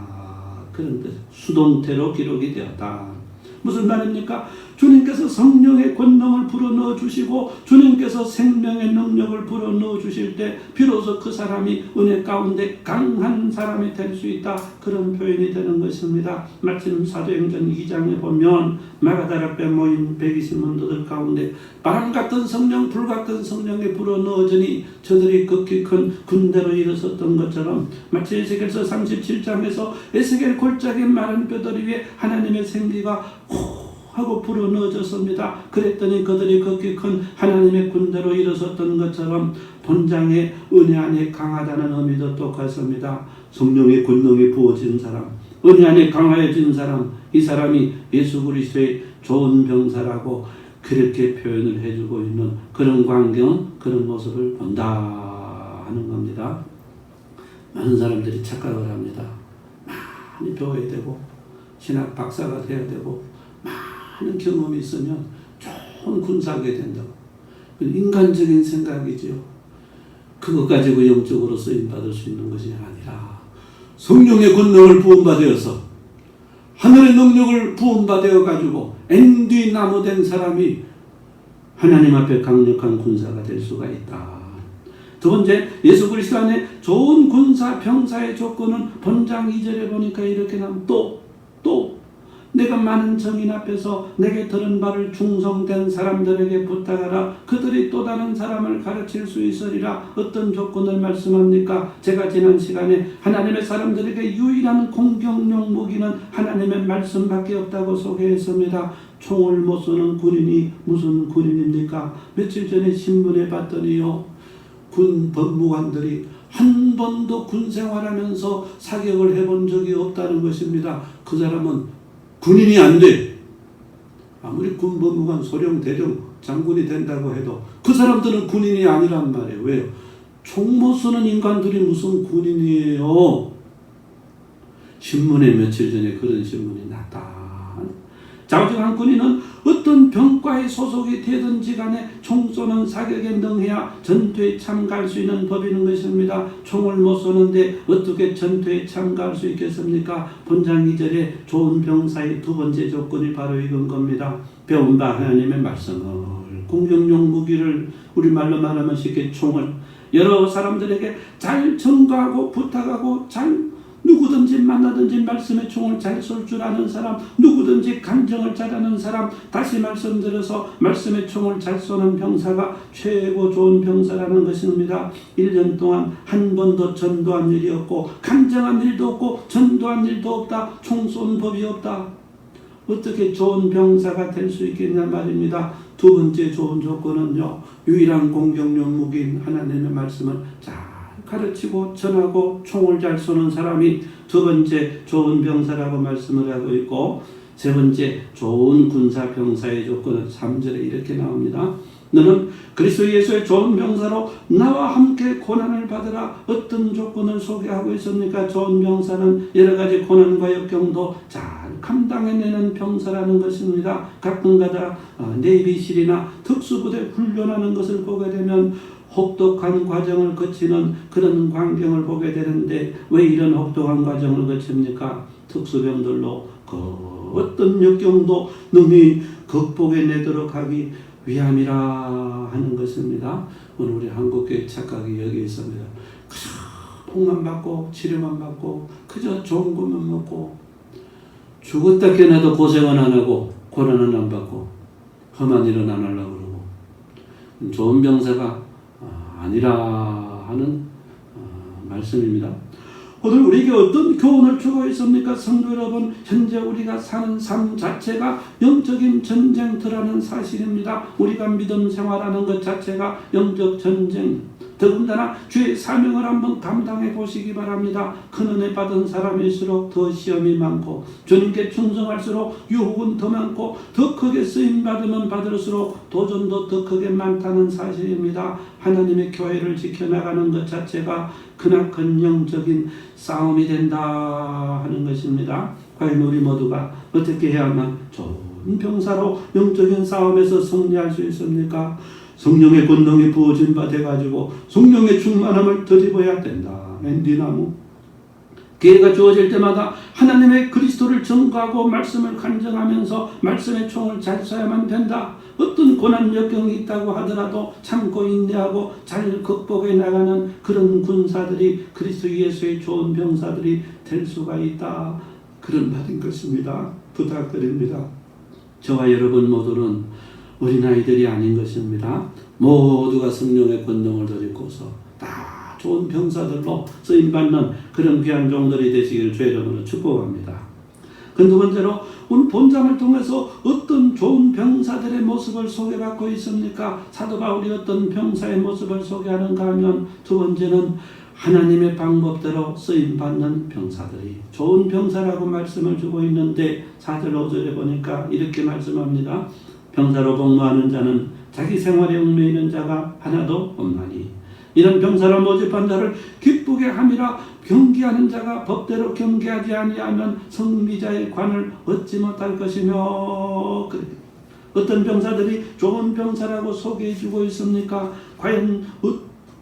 그런 뜻. 수동태로 기록이 되었다. 무슨 말입니까? 주님께서 성령의 권능을 불어넣어 주시고 주님께서 생명의 능력을 불어넣어 주실 때 비로소 그 사람이 은혜 가운데 강한 사람이 될 수 있다. 그런 표현이 되는 것입니다. 마침 사도행전 2장에 보면 마가다라에 모인 120문도들 가운데 바람같은 성령, 불같은 성령이 불어넣어지니 저들이 극히 큰 군대로 일어섰던 것처럼 마치 에스겔서 37장에서 에스겔 골짜기 마른 뼈다리 위에 하나님의 생기가 하고 불어넣어졌습니다. 그랬더니 그들이 극히 큰 하나님의 군대로 일어섰던 것처럼 본장의 은혜 안에 강하다는 의미도 똑같습니다. 성령의 권능이 부어진 사람, 은혜 안에 강하여진 사람, 이 사람이 예수 그리스도의 좋은 병사라고 그렇게 표현을 해주고 있는 그런 광경, 그런 모습을 본다 하는 겁니다. 많은 사람들이 착각을 합니다. 많이 배워야 되고 신학 박사가 돼야 되고 많은 경험이 있으면 좋은 군사가 된다고. 인간적인 생각이지요. 그것 가지고 영적으로 쓰임받을 수 있는 것이 아니라 성령의 권능을 부음받아서 하늘의 능력을 부음받아 가지고 엔디나무 된 사람이 하나님 앞에 강력한 군사가 될 수가 있다. 두 번째, 예수 그리스도 안에 좋은 군사 병사의 조건은 본장 2절에 보니까 이렇게 나오면 또 내가 많은 정인 앞에서 내게 들은 바를 충성된 사람들에게 부탁하라. 그들이 또 다른 사람을 가르칠 수 있으리라. 어떤 조건을 말씀합니까? 제가 지난 시간에 하나님의 사람들에게 유일한 공격용 무기는 하나님의 말씀밖에 없다고 소개했습니다. 총을 못 쏘는 군인이 무슨 군인입니까? 며칠 전에 신문에 봤더니요, 군 법무관들이 한 번도 군 생활하면서 사격을 해본 적이 없다는 것입니다. 그 사람은 군인이 안 돼. 아무리 군법무관, 소령, 대령, 장군이 된다고 해도 그 사람들은 군인이 아니란 말이에요. 왜요? 총 못 쏘는 인간들이 무슨 군인이에요? 신문에 며칠 전에 그런 신문이 났다. 자우지간 군인은 어떤 병과에 소속이 되든지 간에 총 쏘는 사격에 능해야 전투에 참가할 수 있는 법이는 것입니다. 총을 못 쏘는데 어떻게 전투에 참가할 수 있겠습니까? 본장 2절에 좋은 병사의 두 번째 조건이 바로 이건 겁니다. 배운 바 하나님의 말씀을, 공격용 무기를, 우리말로 말하면 쉽게 총을 여러 사람들에게 잘 전가하고 부탁하고 잘 누구든지 만나든지 말씀의 총을 잘 쏠 줄 아는 사람, 누구든지 간정을 잘하는 사람, 다시 말씀드려서 말씀의 총을 잘 쏘는 병사가 최고 좋은 병사라는 것입니다. 1년 동안 한 번도 전도한 일이 없고 간정한 일도 없고 전도한 일도 없다. 총 쏜 법이 없다. 어떻게 좋은 병사가 될 수 있겠냐 말입니다. 두 번째 좋은 조건은요, 유일한 공격용 무기인 하나님의 말씀을 잘 가르치고 전하고 총을 잘 쏘는 사람이 두 번째 좋은 병사라고 말씀을 하고 있고, 세 번째 좋은 군사 병사의 조건은 3절에 이렇게 나옵니다. 너는 그리스도 예수의 좋은 병사로 나와 함께 고난을 받으라. 어떤 조건을 소개하고 있습니까? 좋은 병사는 여러 가지 고난과 역경도 잘 감당해내는 병사라는 것입니다. 가끔가다 내비실이나 특수부대 훈련하는 것을 보게 되면 혹독한 과정을 거치는 그런 광경을 보게 되는데, 왜 이런 혹독한 과정을 거칩니까? 특수병들로 그 어떤 역경도 능히 극복해내도록 하기 위함이라 하는 것입니다. 오늘 우리 한국교회 착각이 여기 있습니다. 그저 복만 받고 치료만 받고 그저 좋은 것만 먹고 죽었다 깨어나도 고생은 안 하고 고난은 안 받고 험한 일은 안 하려고 그러고 좋은 병사가 아니라 하는 말씀입니다. 오늘 우리에게 어떤 교훈을 주고 있습니까? 성도 여러분, 현재 우리가 사는 삶 자체가 영적인 전쟁터라는 사실입니다. 우리가 믿음 생활하는 것 자체가 영적 전쟁. 더군다나 주의 사명을 한번 감당해 보시기 바랍니다. 큰 은혜 받은 사람일수록 더 시험이 많고, 주님께 충성할수록 유혹은 더 많고, 더 크게 쓰임 받으면 받을수록 도전도 더 크게 많다는 사실입니다. 하나님의 교회를 지켜나가는 것 자체가 크나큰 영적인 싸움이 된다 하는 것입니다. 과연 우리 모두가 어떻게 해야만 좋은 병사로 영적인 싸움에서 승리할 수 있습니까? 성령의 권능이 부어진 바 돼가지고 성령의 충만함을 덧입어야 된다. 앤디나무 기회가 주어질 때마다 하나님의 그리스도를 전가하고 말씀을 간증하면서 말씀의 총을 잘 쏴야만 된다. 어떤 고난 역경이 있다고 하더라도 참고 인내하고 잘 극복해 나가는 그런 군사들이 그리스도 예수의 좋은 병사들이 될 수가 있다. 그런 말인 것입니다. 부탁드립니다. 저와 여러분 모두는 어린아이들이 아닌 것입니다. 모두가 성령의 권능을 덧입고서 다 좋은 병사들로 쓰임받는 그런 귀한 종들이 되시길 주의 이름으로 축복합니다. 그 두 번째로 오늘 본장을 통해서 어떤 좋은 병사들의 모습을 소개받고 있습니까? 사도 바울이 어떤 병사의 모습을 소개하는가 하면 두 번째는 하나님의 방법대로 쓰임받는 병사들이 좋은 병사라고 말씀을 주고 있는데 4절 5절에 보니까 이렇게 말씀합니다. 병사로 복무하는 자는 자기 생활에 얽매이는 자가 하나도 없나니 이런 병사로 모집한 자를 기쁘게 함이라. 경계하는 자가 법대로 경계하지 아니하면 성미자의 관을 얻지 못할 것이며. 어떤 병사들이 좋은 병사라고 소개해주고 있습니까? 과연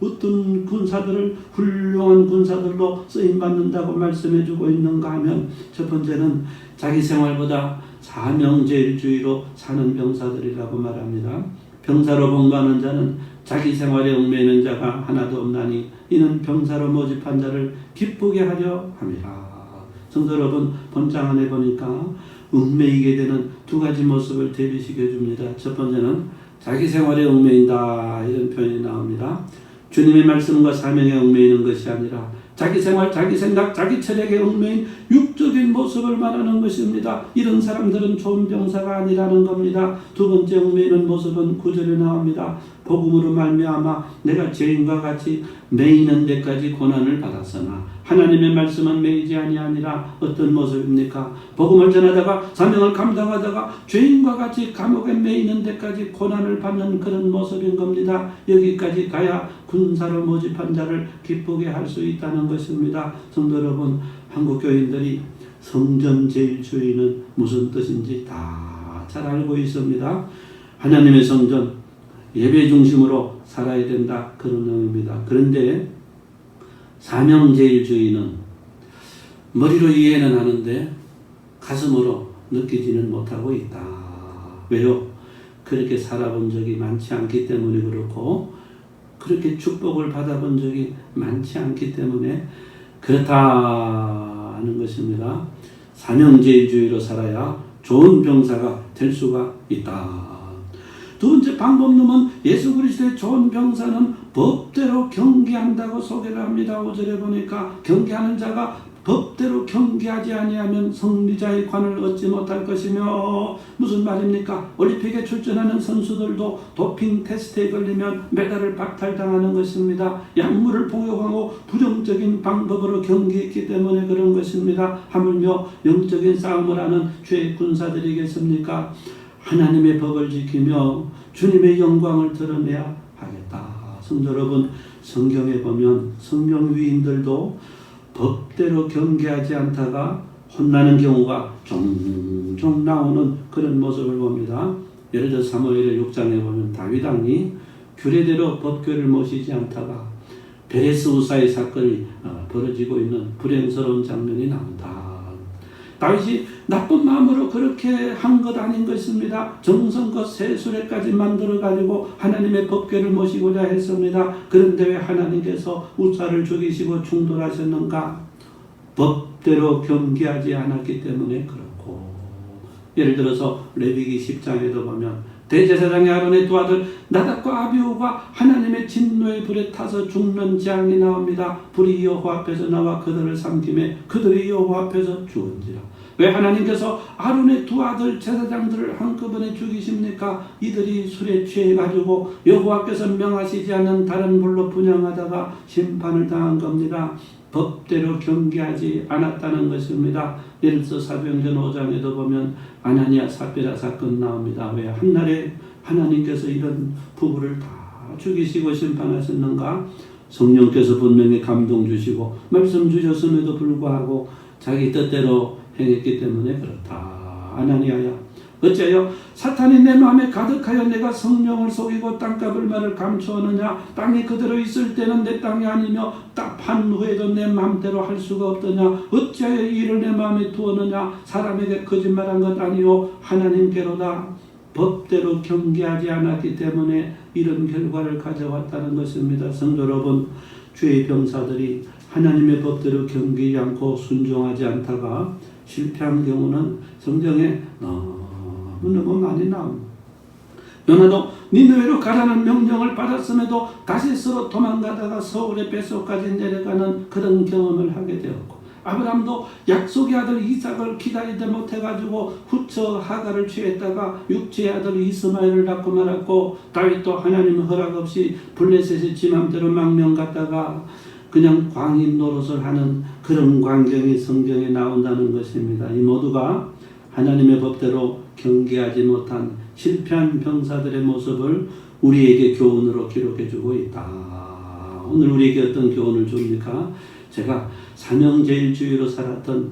어떤 군사들을 훌륭한 군사들로 쓰임받는다고 말씀해주고 있는가 하면, 첫 번째는 자기 생활보다 사명제일주의로 사는 병사들이라고 말합니다. 병사로 복무하는 자는 자기 생활에 얽매이는 자가 하나도 없나니 이는 병사로 모집한 자를 기쁘게 하려 함이라. 성도 여러분, 본장 안에 보니까 얽매이게 되는 두 가지 모습을 대비시켜 줍니다. 첫 번째는 자기 생활에 얽매인다, 이런 표현이 나옵니다. 주님의 말씀과 사명에 얽매이는 것이 아니라 자기 생활, 자기 생각, 자기 체력에 얽매인 육적인 모습을 말하는 것입니다. 이런 사람들은 좋은 병사가 아니라는 겁니다. 두 번째 얽매이는 모습은 9절에 나옵니다. 복음으로 말미암아 내가 죄인과 같이 매이는 데까지 고난을 받았으나 하나님의 말씀은 매이지 아니하니라. 어떤 모습입니까? 복음을 전하다가 사명을 감당하다가 죄인과 같이 감옥에 매이는 데까지 고난을 받는 그런 모습인 겁니다. 여기까지 가야 군사로 모집한 자를 기쁘게 할 수 있다는 것입니다. 성도 여러분, 한국 교인들이 성전제일주의는 무슨 뜻인지 다 다 잘 알고 있습니다. 하나님의 성전 예배 중심으로 살아야 된다 그런 의미입니다. 그런데 사명제일주의는 머리로 이해는 하는데 가슴으로 느끼지는 못하고 있다. 왜요? 그렇게 살아본 적이 많지 않기 때문에 그렇고 그렇게 축복을 받아본 적이 많지 않기 때문에 그렇다 하는 것입니다. 사명제일주의로 살아야 좋은 병사가 될 수가 있다. 두 번째 방법론은 예수 그리스도의 좋은 병사는 법대로 경계한다고 소개를 합니다. 5절에 보니까 경계하는 자가 법대로 경계하지 아니하면 승리자의 관을 얻지 못할 것이며 무슨 말입니까? 올림픽에 출전하는 선수들도 도핑 테스트에 걸리면 메달을 박탈당하는 것입니다. 약물을 복용하고 부정적인 방법으로 경기했기 때문에 그런 것입니다. 하물며 영적인 싸움을 하는 죄의 군사들이겠습니까? 하나님의 법을 지키며 주님의 영광을 드러내야 하겠다. 성도 여러분, 성경에 보면 성경 위인들도 법대로 경계하지 않다가 혼나는 경우가 종종 나오는 그런 모습을 봅니다. 예를 들어 사무엘 6장에 보면 다윗 왕이 규례대로 법궤를 모시지 않다가 베레스 우사의 사건이 벌어지고 있는 불행스러운 장면이 나온다. 다윗이 나쁜 마음으로 그렇게 한 것 아닌 것입니다. 정성껏 세수레까지 만들어가지고 하나님의 법궤를 모시고자 했습니다. 그런데 왜 하나님께서 우사를 죽이시고 충돌하셨는가? 법대로 경계하지 않았기 때문에 그렇고, 예를 들어서 레위기 10장에도 보면 대제사장의 아론의 두 아들 나답과 아비후가 하나님의 진노의 불에 타서 죽는 재앙이 나옵니다. 불이 여호와 앞에서 나와 그들을 삼키매 그들이 여호와 앞에서 죽은지라. 왜 하나님께서 아론의 두 아들 제사장들을 한꺼번에 죽이십니까? 이들이 술에 취해가지고 여호와께서 명하시지 않는 다른 불로 분향하다가 심판을 당한 겁니다. 법대로 경계하지 않았다는 것입니다. 예를 들어서 사도행전 5장에도 보면 아나니아 삽비라 사건 나옵니다. 왜 한날에 하나님께서 이런 부부를 다 죽이시고 심판하셨는가? 성령께서 분명히 감동 주시고 말씀 주셨음에도 불구하고 자기 뜻대로 행했기 때문에 그렇다. 아나니아야, 어째요? 사탄이 내 마음에 가득하여 내가 성령을 속이고 땅값을 말을 감추었느냐? 땅이 그대로 있을 때는 내 땅이 아니며 딱 판 후에도 내 마음대로 할 수가 없더냐? 어찌하여 이 일을 내 마음에 두었느냐? 사람에게 거짓말한 것 아니요 하나님께로다. 법대로 경계하지 않았기 때문에 이런 결과를 가져왔다는 것입니다. 성도 여러분, 주의 병사들이 하나님의 법대로 경계하지 않고 순종하지 않다가 실패한 경우는 성경에 너무 많이 나옵니다. 요나도 니느웨로 가라는 명령을 받았음에도 다시스로 도망가다가 서울의 뱃속까지 내려가는 그런 경험을 하게 되었고, 아브라함도 약속의 아들 이삭을 기다리지 못해가지고 후처 하가를 취했다가 육체의 아들 이스마엘을 낳고 말았고, 다윗도 하나님 허락 없이 블레셋의 지 맘대로 망명 갔다가 그냥 광인 노릇을 하는 그런 광경이 성경에 나온다는 것입니다. 이 모두가 하나님의 법대로 경계하지 못한 실패한 병사들의 모습을 우리에게 교훈으로 기록해주고 있다. 오늘 우리에게 어떤 교훈을 줍니까? 제가 사명제일주의로 살았던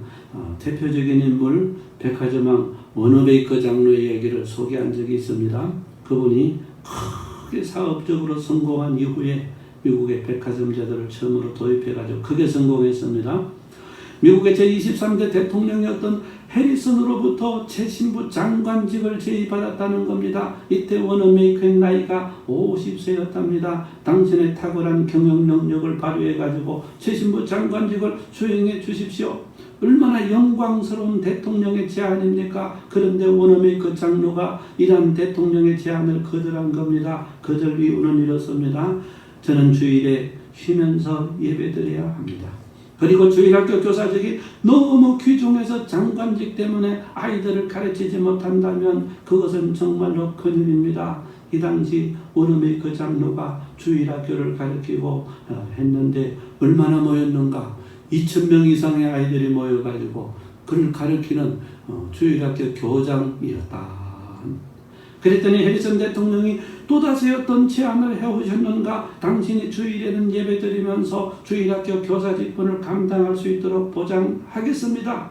대표적인 인물 백화점왕 워너베이커 장로의 이야기를 소개한 적이 있습니다. 그분이 크게 사업적으로 성공한 이후에 미국의 백화점제도를 처음으로 도입해가지고 크게 성공했습니다. 미국의 제23대 대통령이었던 해리슨으로부터 최신부 장관직을 제의받았다는 겁니다. 이때 워너메이커의 나이가 50세였답니다. 당신의 탁월한 경영 능력을 발휘해가지고 최신부 장관직을 수행해 주십시오. 얼마나 영광스러운 대통령의 제안입니까? 그런데 워너메이커 장로가 이러한 대통령의 제안을 거절한 겁니다. 거절 이유는 이렇습니다. 저는 주일에 쉬면서 예배드려야 합니다. 그리고 주일학교 교사직이 너무 귀중해서 장관직 때문에 아이들을 가르치지 못한다면 그것은 정말로 큰일입니다. 이 당시 워너메이커 장로가 주일학교를 가르치고 했는데 얼마나 모였는가? 2,000명 이상의 아이들이 모여가지고 그를 가르치는 주일학교 교장이었다. 그랬더니 해리슨 대통령이 또다시 어떤 제안을 해오셨는가? 당신이 주일에는 예배드리면서 주일학교 교사 직분을 감당할 수 있도록 보장하겠습니다.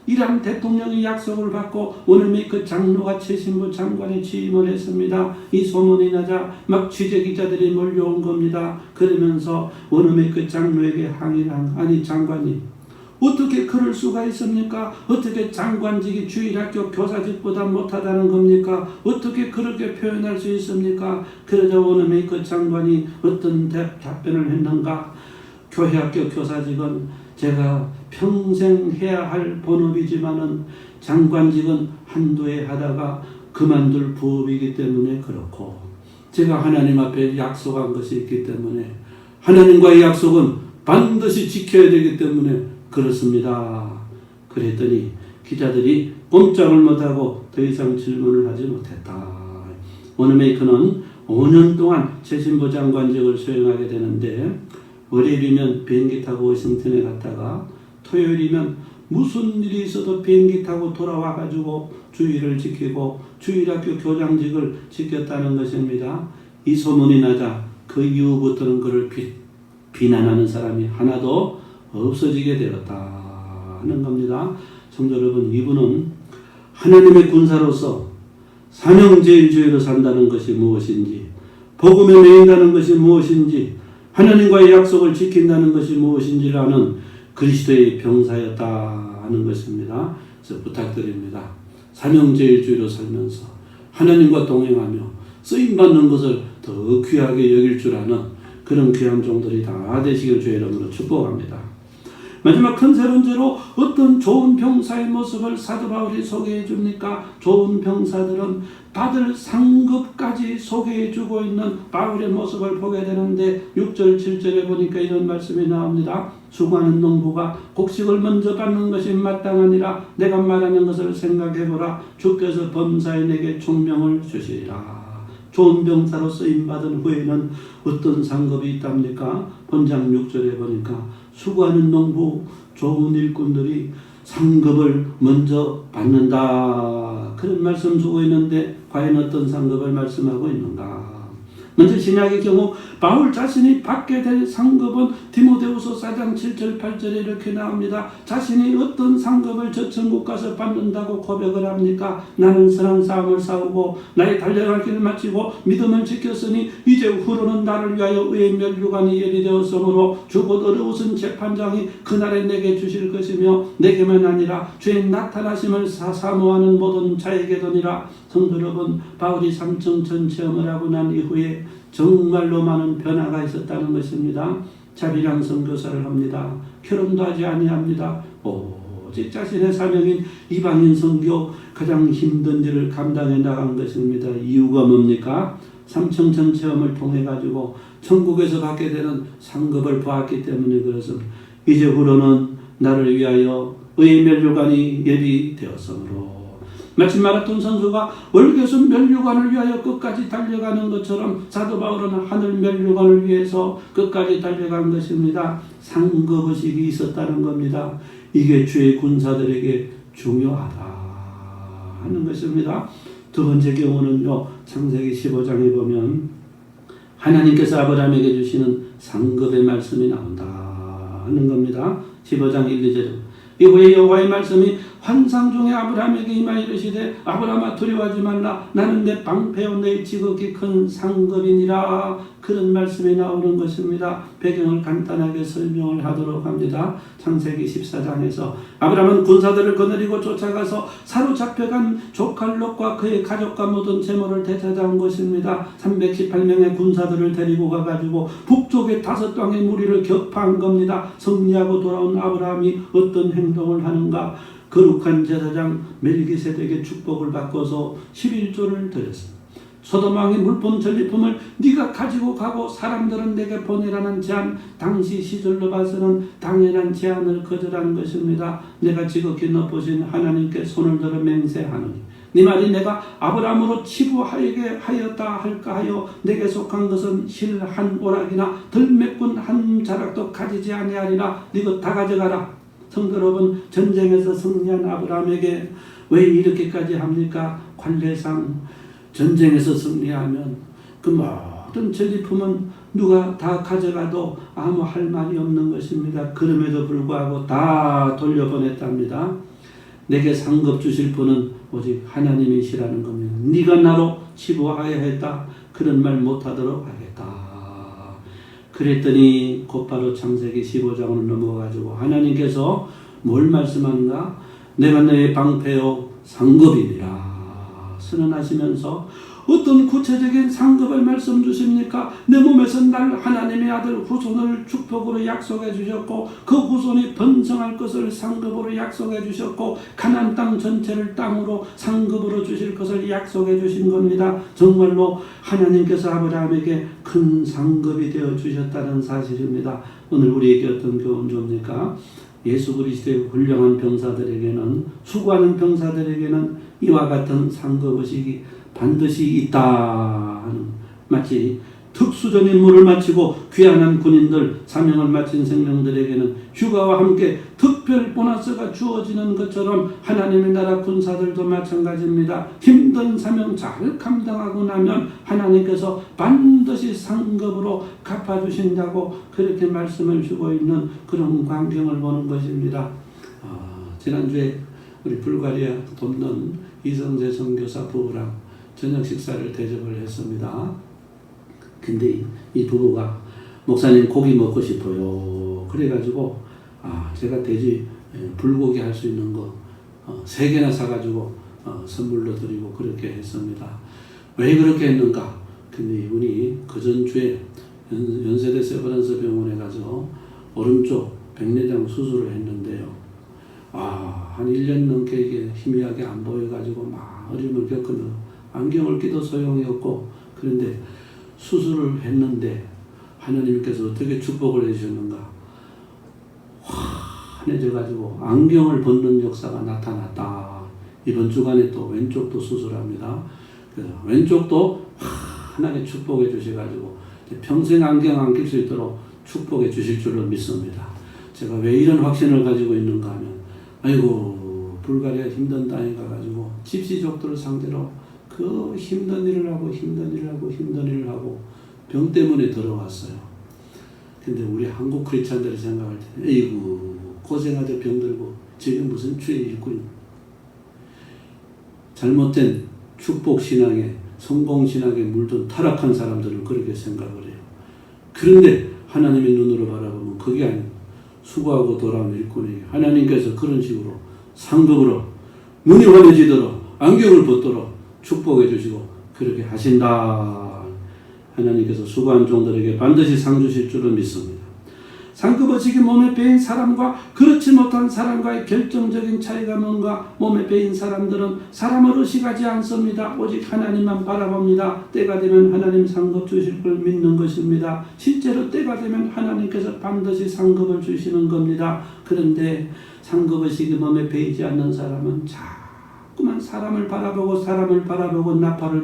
이란 대통령의 약속을 받고 원어메이커 장로가 최신부 장관에 취임을 했습니다. 이 소문이 나자 막 취재기자들이 몰려온 겁니다. 그러면서 원어메이커 장로에게 항의를 아니 장관님 어떻게 그럴 수가 있습니까? 어떻게 장관직이 주일학교 교사직보다 못하다는 겁니까? 어떻게 그렇게 표현할 수 있습니까? 그러자 원어메이커 장관이 어떤 답변을 했는가? 교회학교 교사직은 제가 평생 해야 할 본업이지만은 장관직은 한두 해 하다가 그만둘 부업이기 때문에 그렇고 제가 하나님 앞에 약속한 것이 있기 때문에 하나님과의 약속은 반드시 지켜야 되기 때문에 그렇습니다. 그랬더니 기자들이 꼼짝을 못하고 더 이상 질문을 하지 못했다. 원어메이커는 5년 동안 최신부 장관직을 수행하게 되는데 월요일이면 비행기 타고 워싱턴에 갔다가 토요일이면 무슨 일이 있어도 비행기 타고 돌아와가지고 주의를 지키고 주일학교 교장직을 지켰다는 것입니다. 이 소문이 나자 그 이후부터는 그를 비난하는 사람이 하나도 없어지게 되었다 하는 겁니다. 성도 여러분, 이분은 하나님의 군사로서 사명제일주의로 산다는 것이 무엇인지, 복음에 매인다는 것이 무엇인지, 하나님과의 약속을 지킨다는 것이 무엇인지를 아는 그리스도의 병사였다 하는 것입니다. 그래서 부탁드립니다. 사명제일주의로 살면서 하나님과 동행하며 쓰임받는 것을 더 귀하게 여길 줄 아는 그런 귀한 종들이 다 되시길 주의 이름으로 축복합니다. 마지막 큰 세 번째로 어떤 좋은 병사의 모습을 사도 바울이 소개해 줍니까? 좋은 병사들은 받을 상급까지 소개해 주고 있는 바울의 모습을 보게 되는데 6절 7절에 보니까 이런 말씀이 나옵니다. 수고하는 농부가 곡식을 먼저 받는 것이 마땅하니라. 내가 말하는 것을 생각해보라. 주께서 범사에 내게 총명을 주시리라. 좋은 병사로 쓰임받은 후에는 어떤 상급이 있답니까? 본장 6절에 보니까 수고하는 농부, 좋은 일꾼들이 상급을 먼저 받는다. 그런 말씀 주고 있는데 과연 어떤 상급을 말씀하고 있는가? 먼저 신약의 경우 바울 자신이 받게 될 상급은 디모데후서 4장 7절 8절에 이렇게 나옵니다. 자신이 어떤 상급을 저 천국 가서 받는다고 고백을 합니까? 나는 선한 싸움을 싸우고 나의 달려갈 길을 마치고 믿음을 지켰으니 이제 후로는 나를 위하여 의의 면류관이 예비되었으므로 주곧 어려우신 재판장이 그날에 내게 주실 것이며 내게만 아니라 주의 나타나심을 사모하는 모든 자에게도니라. 성도 여러분, 바울이 삼층천 체험을 하고 난 이후에 정말로 많은 변화가 있었다는 것입니다. 자비랑 선교사를 합니다. 결혼도 하지 아니합니다. 오직 자신의 사명인 이방인 선교 가장 힘든 일을 감당해 나간 것입니다. 이유가 뭡니까? 삼층천 체험을 통해 가지고 천국에서 받게 되는 상급을 보았기 때문에 그렇습니다. 이제 후로는 나를 위하여 의의 면류관이 예비되었으므로 마치 마라톤 선수가 월계수 면류관을 위하여 끝까지 달려가는 것처럼 사도 바울은 하늘 면류관을 위해서 끝까지 달려간 것입니다. 상급의식이 있었다는 겁니다. 이게 주의 군사들에게 중요하다 하는 것입니다. 두 번째 경우는요, 창세기 15장에 보면 하나님께서 아브라함에게 주시는 상급의 말씀이 나온다 하는 겁니다. 15장 1, 2절 이후에 여호와의 말씀이 환상 중에 아브라함에게 임하여 이르시되 아브라함아 두려워하지 말라. 나는 내 방패요 내 지극히 큰 상급이니라. 그런 말씀이 나오는 것입니다. 배경을 간단하게 설명을 하도록 합니다. 창세기 14장에서 아브라함은 군사들을 거느리고 쫓아가서 사로잡혀간 조카 롯과 그의 가족과 모든 재물을 되찾아온 것입니다. 318명의 군사들을 데리고 가가지고 북쪽의 5땅의 무리를 격파한 겁니다. 승리하고 돌아온 아브라함이 어떤 행동을 하는가? 거룩한 제사장 멜기세덱의 축복을 받고서 11조를 드렸습니다. 소돔왕의 물품 전리품을 네가 가지고 가고 사람들은 내게 보내라는 제안, 당시 시절로 봐서는 당연한 제안을 거절한 것입니다. 내가 지극히 높으신 하나님께 손을 들어 맹세하노니 네 말이 내가 아브라함으로 치부하게 하였다 할까 하여 내게 속한 것은 실 한 오락이나 들매꾼 한 자락도 가지지 아니하리라. 네 것 다 가져가라. 성도 여러분, 전쟁에서 승리한 아브라함에게 왜 이렇게까지 합니까? 관례상 전쟁에서 승리하면 그 모든 전리품은 누가 다 가져가도 아무 할 말이 없는 것입니다. 그럼에도 불구하고 다 돌려보냈답니다. 내게 상급 주실 분은 오직 하나님이시라는 겁니다. 네가 나로 치부하여 했다. 그런 말 못하도록 하겠다. 그랬더니 곧바로 창세기 15장으로 넘어가가지고 하나님께서 뭘 말씀하는가? 내가 너의 방패요 상급이니라 선언하시면서 어떤 구체적인 상급을 말씀 주십니까? 내 몸에서 날 하나님의 아들 후손을 축복으로 약속해 주셨고 그 후손이 번성할 것을 상급으로 약속해 주셨고 가나안 땅 전체를 땅으로 상급으로 주실 것을 약속해 주신 겁니다. 정말로 하나님께서 아브라함에게 큰 상급이 되어 주셨다는 사실입니다. 오늘 우리에게 어떤 교훈 줍니까? 예수 그리스도의 훌륭한 병사들에게는 수고하는 병사들에게는 이와 같은 상급의식이 반드시 있다 하는 마치 특수전 임무를 마치고 귀환한 군인들 사명을 마친 생명들에게는 휴가와 함께 특별 보너스가 주어지는 것처럼 하나님의 나라 군사들도 마찬가지입니다. 힘든 사명 잘 감당하고 나면 하나님께서 반드시 상급으로 갚아주신다고 그렇게 말씀을 주고 있는 그런 광경을 보는 것입니다. 지난주에 우리 불가리아 돕는 이성재 선교사 부부랑 저녁 식사를 대접을 했습니다. 근데 이 부부가 목사님 고기 먹고 싶어요. 그래가지고 제가 돼지 불고기 할 수 있는 거 3개나 사가지고 선물로 드리고 그렇게 했습니다. 왜 그렇게 했는가? 근데 이분이 그 전주에 연세대 세브란스 병원에 가서 오른쪽 백내장 수술을 했는데요. 한 1년 넘게 이게 희미하게 안 보여가지고 막 어려움을 겪으며 안경을 끼도 소용이 없고 그런데 수술을 했는데 하나님께서 어떻게 축복을 해주셨는가? 환해져가지고 안경을 벗는 역사가 나타났다. 이번 주간에 또 왼쪽도 수술합니다. 그래서 왼쪽도 환하게 축복해 주셔가지고 평생 안경 안 낄 수 있도록 축복해 주실 줄로 믿습니다. 제가 왜 이런 확신을 가지고 있는가 하면 아이고 불가리아 힘든 땅에 가가지고 집시족들을 상대로 그 힘든 일을 하고 병 때문에 들어왔어요. 근데 우리 한국 크리스찬들이 생각할 때 에이구 고생하되 병들고 저게 무슨 죄의 일꾼. 잘못된 축복신앙에 성공신앙에 물든 타락한 사람들은 그렇게 생각을 해요. 그런데 하나님의 눈으로 바라보면 그게 아니에요. 수고하고 돌아온 일꾼에게 하나님께서 그런 식으로 상급으로 눈이 환해지도록 안경을 벗도록 축복해 주시고 그렇게 하신다. 하나님께서 수고한 종들에게 반드시 상 주실 줄은 믿습니다. 상급의식이 몸에 배인 사람과 그렇지 못한 사람과의 결정적인 차이가 뭔가? 몸에 배인 사람들은 사람을 의식하지 않습니다. 오직 하나님만 바라봅니다. 때가 되면 하나님 상급 주실 걸 믿는 것입니다. 실제로 때가 되면 하나님께서 반드시 상급을 주시는 겁니다. 그런데 상급의식이 몸에 배이지 않는 사람은 자꾸만 사람을 바라보고 나팔을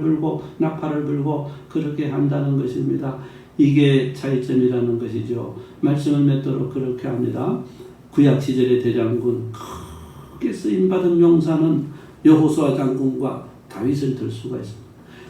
불고 그렇게 한다는 것입니다. 이게 차이점이라는 것이죠. 말씀을 맺도록 그렇게 합니다. 구약 시절의 대장군 크게 쓰임받은 용사는 여호수아 장군과 다윗을 들 수가 있습니다.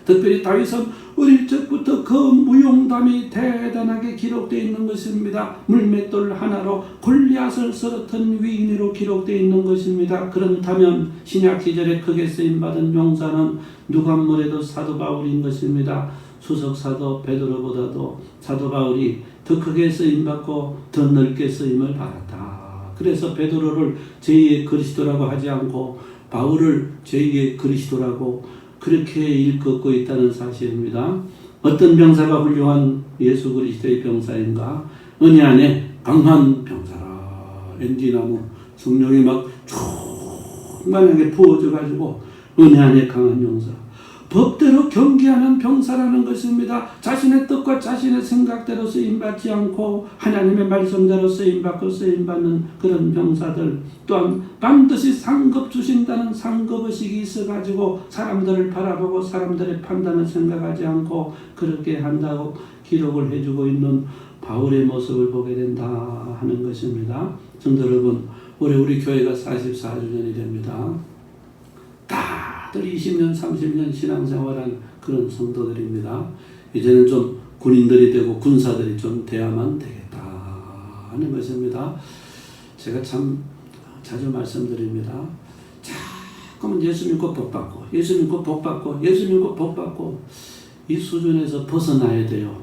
특별히 다윗은 어릴 적부터 그 무용담이 대단하게 기록되어 있는 것입니다. 물맷돌 하나로 골리앗을 쓰러뜨린 위인으로 기록되어 있는 것입니다. 그렇다면 신약 시절에 크게 쓰임받은 용사는 누가 뭐래도 사도 바울인 것입니다. 수석사도 베드로보다도 사도 바울이 더 크게 쓰임받고 더 넓게 쓰임을 받았다. 그래서 베드로를 제2의 그리스도라고 하지 않고 바울을 제2의 그리스도라고 그렇게 일컫고 있다는 사실입니다. 어떤 병사가 훌륭한 예수 그리스도의 병사인가? 은혜 안에 강한 병사라. 엔지나무 성령이 막 충만하게 부어져가지고 은혜 안에 강한 병사. 법대로 경계하는 병사라는 것입니다. 자신의 뜻과 자신의 생각대로 쓰임받지 않고 하나님의 말씀대로 쓰임받고 쓰임받는 그런 병사들 또한 반드시 상급 주신다는 상급의식이 있어가지고 사람들을 바라보고 사람들의 판단을 생각하지 않고 그렇게 한다고 기록을 해주고 있는 바울의 모습을 보게 된다 하는 것입니다. 성도 여러분, 올해 우리 교회가 44주년이 됩니다. 다들 20년, 30년 신앙생활한 그런 성도들입니다. 이제는 좀 군인들이 되고 군사들이 좀 돼야만 되겠다 하는 것입니다. 제가 참 자주 말씀드립니다. 그러면 예수 믿고 복 받고, 예수 믿고 복 받고, 예수 믿고 복 받고, 이 수준에서 벗어나야 돼요.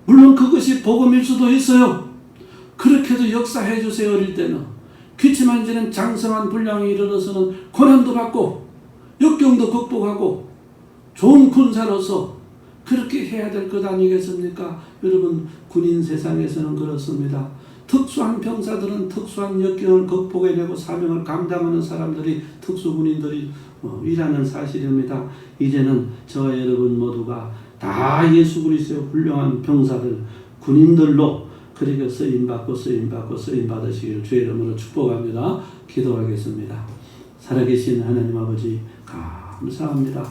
물론 그것이 복음일 수도 있어요. 그렇게도 역사해 주세요. 어릴 때는 기침만지는 장성한 분량이 이르러서는 고난도 받고 역경도 극복하고 좋은 군사로서 그렇게 해야 될 것 아니겠습니까? 여러분, 군인 세상에서는 그렇습니다. 특수한 병사들은 특수한 역경을 극복해내고 사명을 감당하는 사람들이 특수군인들이 이라는 사실입니다. 이제는 저와 여러분 모두가 다 예수 그리스도의 훌륭한 병사들, 군인들로 그렇게 쓰임받고 쓰임받으시기를 주의 이름으로 축복합니다. 기도하겠습니다. 살아계신 하나님 아버지 감사합니다.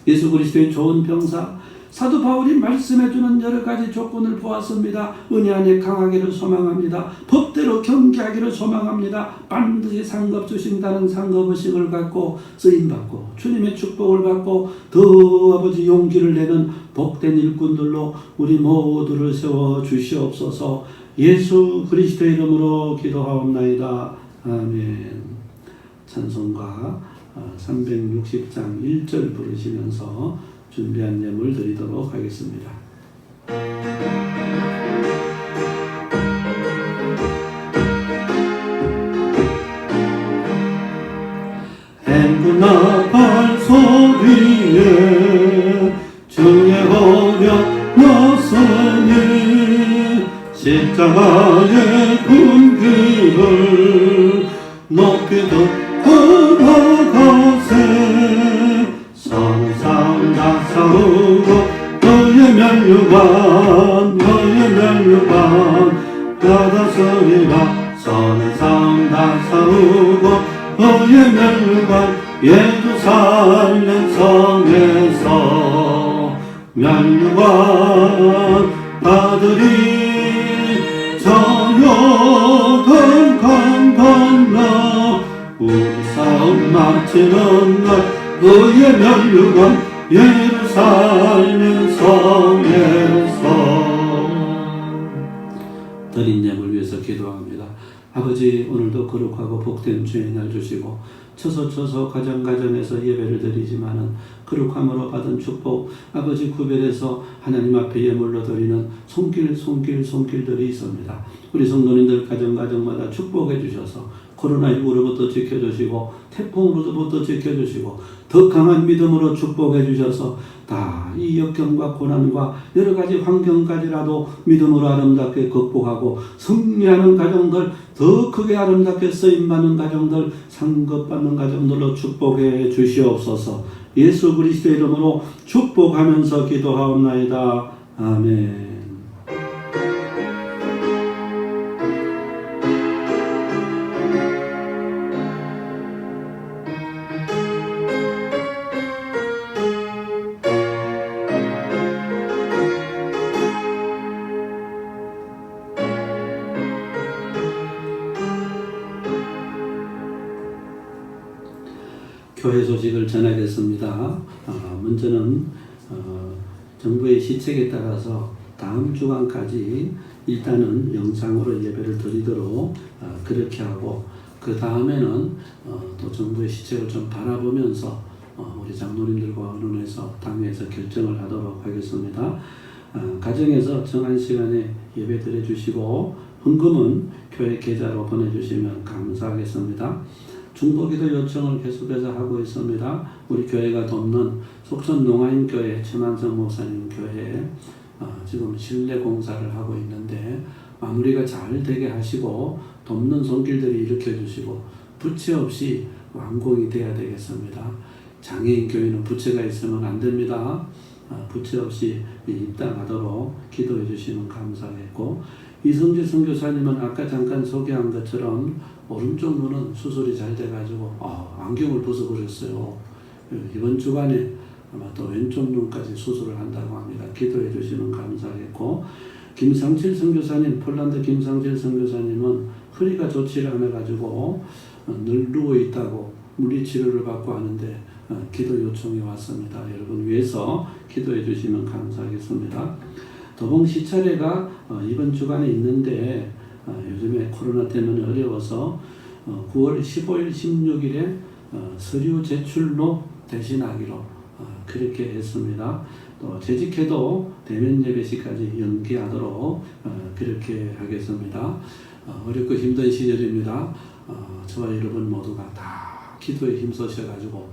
예수 그리스도의 좋은 병사 사도 바울이 말씀해주는 여러 가지 조건을 보았습니다. 은혜 안에 강하기를 소망합니다. 법대로 경계하기를 소망합니다. 반드시 상급 주신다는 상급의식을 갖고 쓰임받고 주님의 축복을 받고 더 아버지 용기를 내는 복된 일꾼들로 우리 모두를 세워 주시옵소서. 예수 그리스도의 이름으로 기도하옵나이다. 아멘. 찬송가 360장 1절 부르시면서 준비한 예물 드리도록 하겠습니다. 행군아 발소리에 주의 어려 나서니 십자가의 군기를 높이 듣고 나가세. 서는 싸움 다 싸우고 너의 면류관 받아서리라. 서는 싸움 다 싸우고 너의 면류관 예루살렘 성에서 면류관 받으리. 저 요단 강 건너 우리 싸움 마치는 날 너의 면류관 예루살렘 성에서. 드린 예물 위해서 기도합니다. 아버지, 오늘도 거룩하고 복된 주의 날 주시고 처서 가정에서 예배를 드리지만은 거룩함으로 받은 축복 아버지 구별해서 하나님 앞에 예물로 드리는 손길들이 있습니다. 우리 성도님들 가정마다 축복해 주셔서 코로나19로부터 지켜주시고 태풍으로부터 지켜주시고 더 강한 믿음으로 축복해 주셔서 다 이 역경과 고난과 여러 가지 환경까지라도 믿음으로 아름답게 극복하고 승리하는 가정들, 더 크게 아름답게 쓰임받는 가정들, 상급받는 가정들로 축복해 주시옵소서. 예수 그리스도의 이름으로 축복하면서 기도하옵나이다. 아멘. 교회 소식을 전하겠습니다. 먼저는 정부의 시책에 따라서 다음 주간까지 일단은 영상으로 예배를 드리도록 그렇게 하고, 그 다음에는 또 정부의 시책을 좀 바라보면서 우리 장로님들과 의논해서 당회에서 결정을 하도록 하겠습니다. 가정에서 정한 시간에 예배 드려주시고 헌금은 교회 계좌로 보내주시면 감사하겠습니다. 중보기도 요청을 계속해서 하고 있습니다. 우리 교회가 돕는 속천 농아인교회 최만성 목사님 교회에 지금 실내 공사를 하고 있는데 마무리가 잘 되게 하시고 돕는 손길들이 일으켜주시고 부채 없이 완공이 돼야 되겠습니다. 장애인 교회는 부채가 있으면 안 됩니다. 부채 없이 입당하도록 기도해 주시면 감사하겠고, 이성재 선교사님은 아까 잠깐 소개한 것처럼 오른쪽 눈은 수술이 잘 돼가지고 안경을 벗어버렸어요. 이번 주간에 아마 또 왼쪽 눈까지 수술을 한다고 합니다. 기도해 주시면 감사하겠고, 김상칠 선교사님, 폴란드 김상칠 선교사님은 허리가 좋지를 않아가지고 늘 누워 있다고 물리치료를 받고 하는데 기도 요청이 왔습니다. 여러분 위해서 기도해 주시면 감사하겠습니다. 도봉 시차례가 이번 주간에 있는데 요즘에 코로나 때문에 어려워서 9월 15일, 16일에 서류 제출로 대신하기로 그렇게 했습니다. 또 재직해도 대면 예배 시까지 연기하도록 그렇게 하겠습니다. 어렵고 힘든 시절입니다. 저와 여러분 모두가 다 기도에 힘쓰셔가지고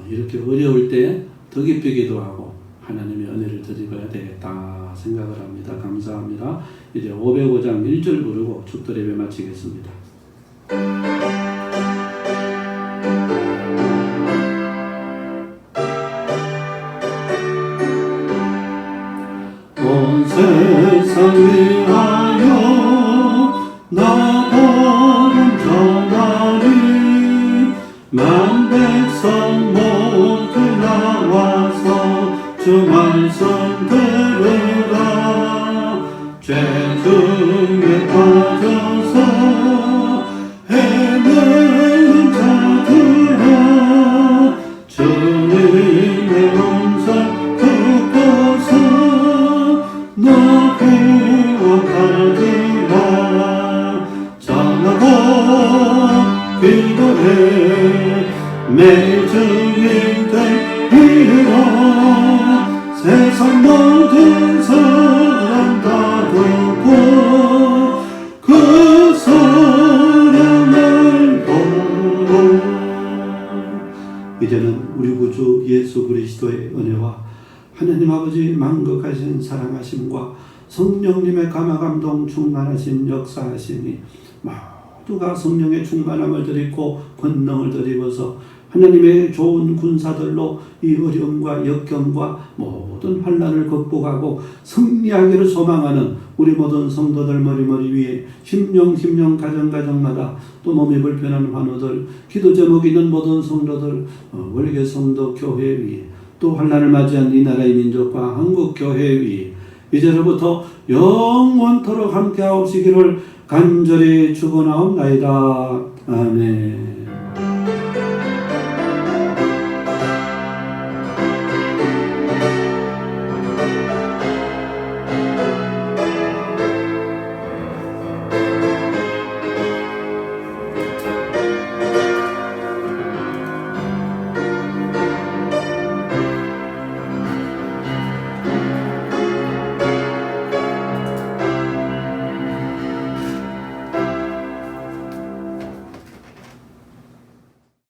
이렇게 어려울 때 더 깊이 기도하고 하나님의 은혜를 드려야 되겠다 생각을 합니다. 감사합니다. 이제 505장 1절 부르고 축도 예배 마치겠습니다. 온 세상 위하여 나보름 전하니 만 백성 모두 나와서 주 말씀 들으라. 죄 중에 빠져서 헤매는 자들아 주님의 음성 듣고서 너 구원하리라. 전하고 기도해 매일 주님 되리라. 세상 모든 사람 다 듣고 그 사랑을 보고. 이제는 우리 구주 예수 그리스도의 은혜와 하나님 아버지 만극하신 사랑하심과 성령님의 감화감동 충만하신 역사하심이 모두가 성령의 충만함을 드리고 권능을 드리고서 하나님의 좋은 군사들로 이 어려움과 역경과 모든 환난을 극복하고 승리하기를 소망하는 우리 모든 성도들 머리머리 위에 심령 가정마다 또 몸이 불편한 환우들, 기도 제목 있는 모든 성도들, 월계 성도 교회 위에 또 환난을 맞이한 이 나라의 민족과 한국 교회 위에 이제로부터 영원토록 함께하옵시기를 간절히 축원하옵나이다. 아멘.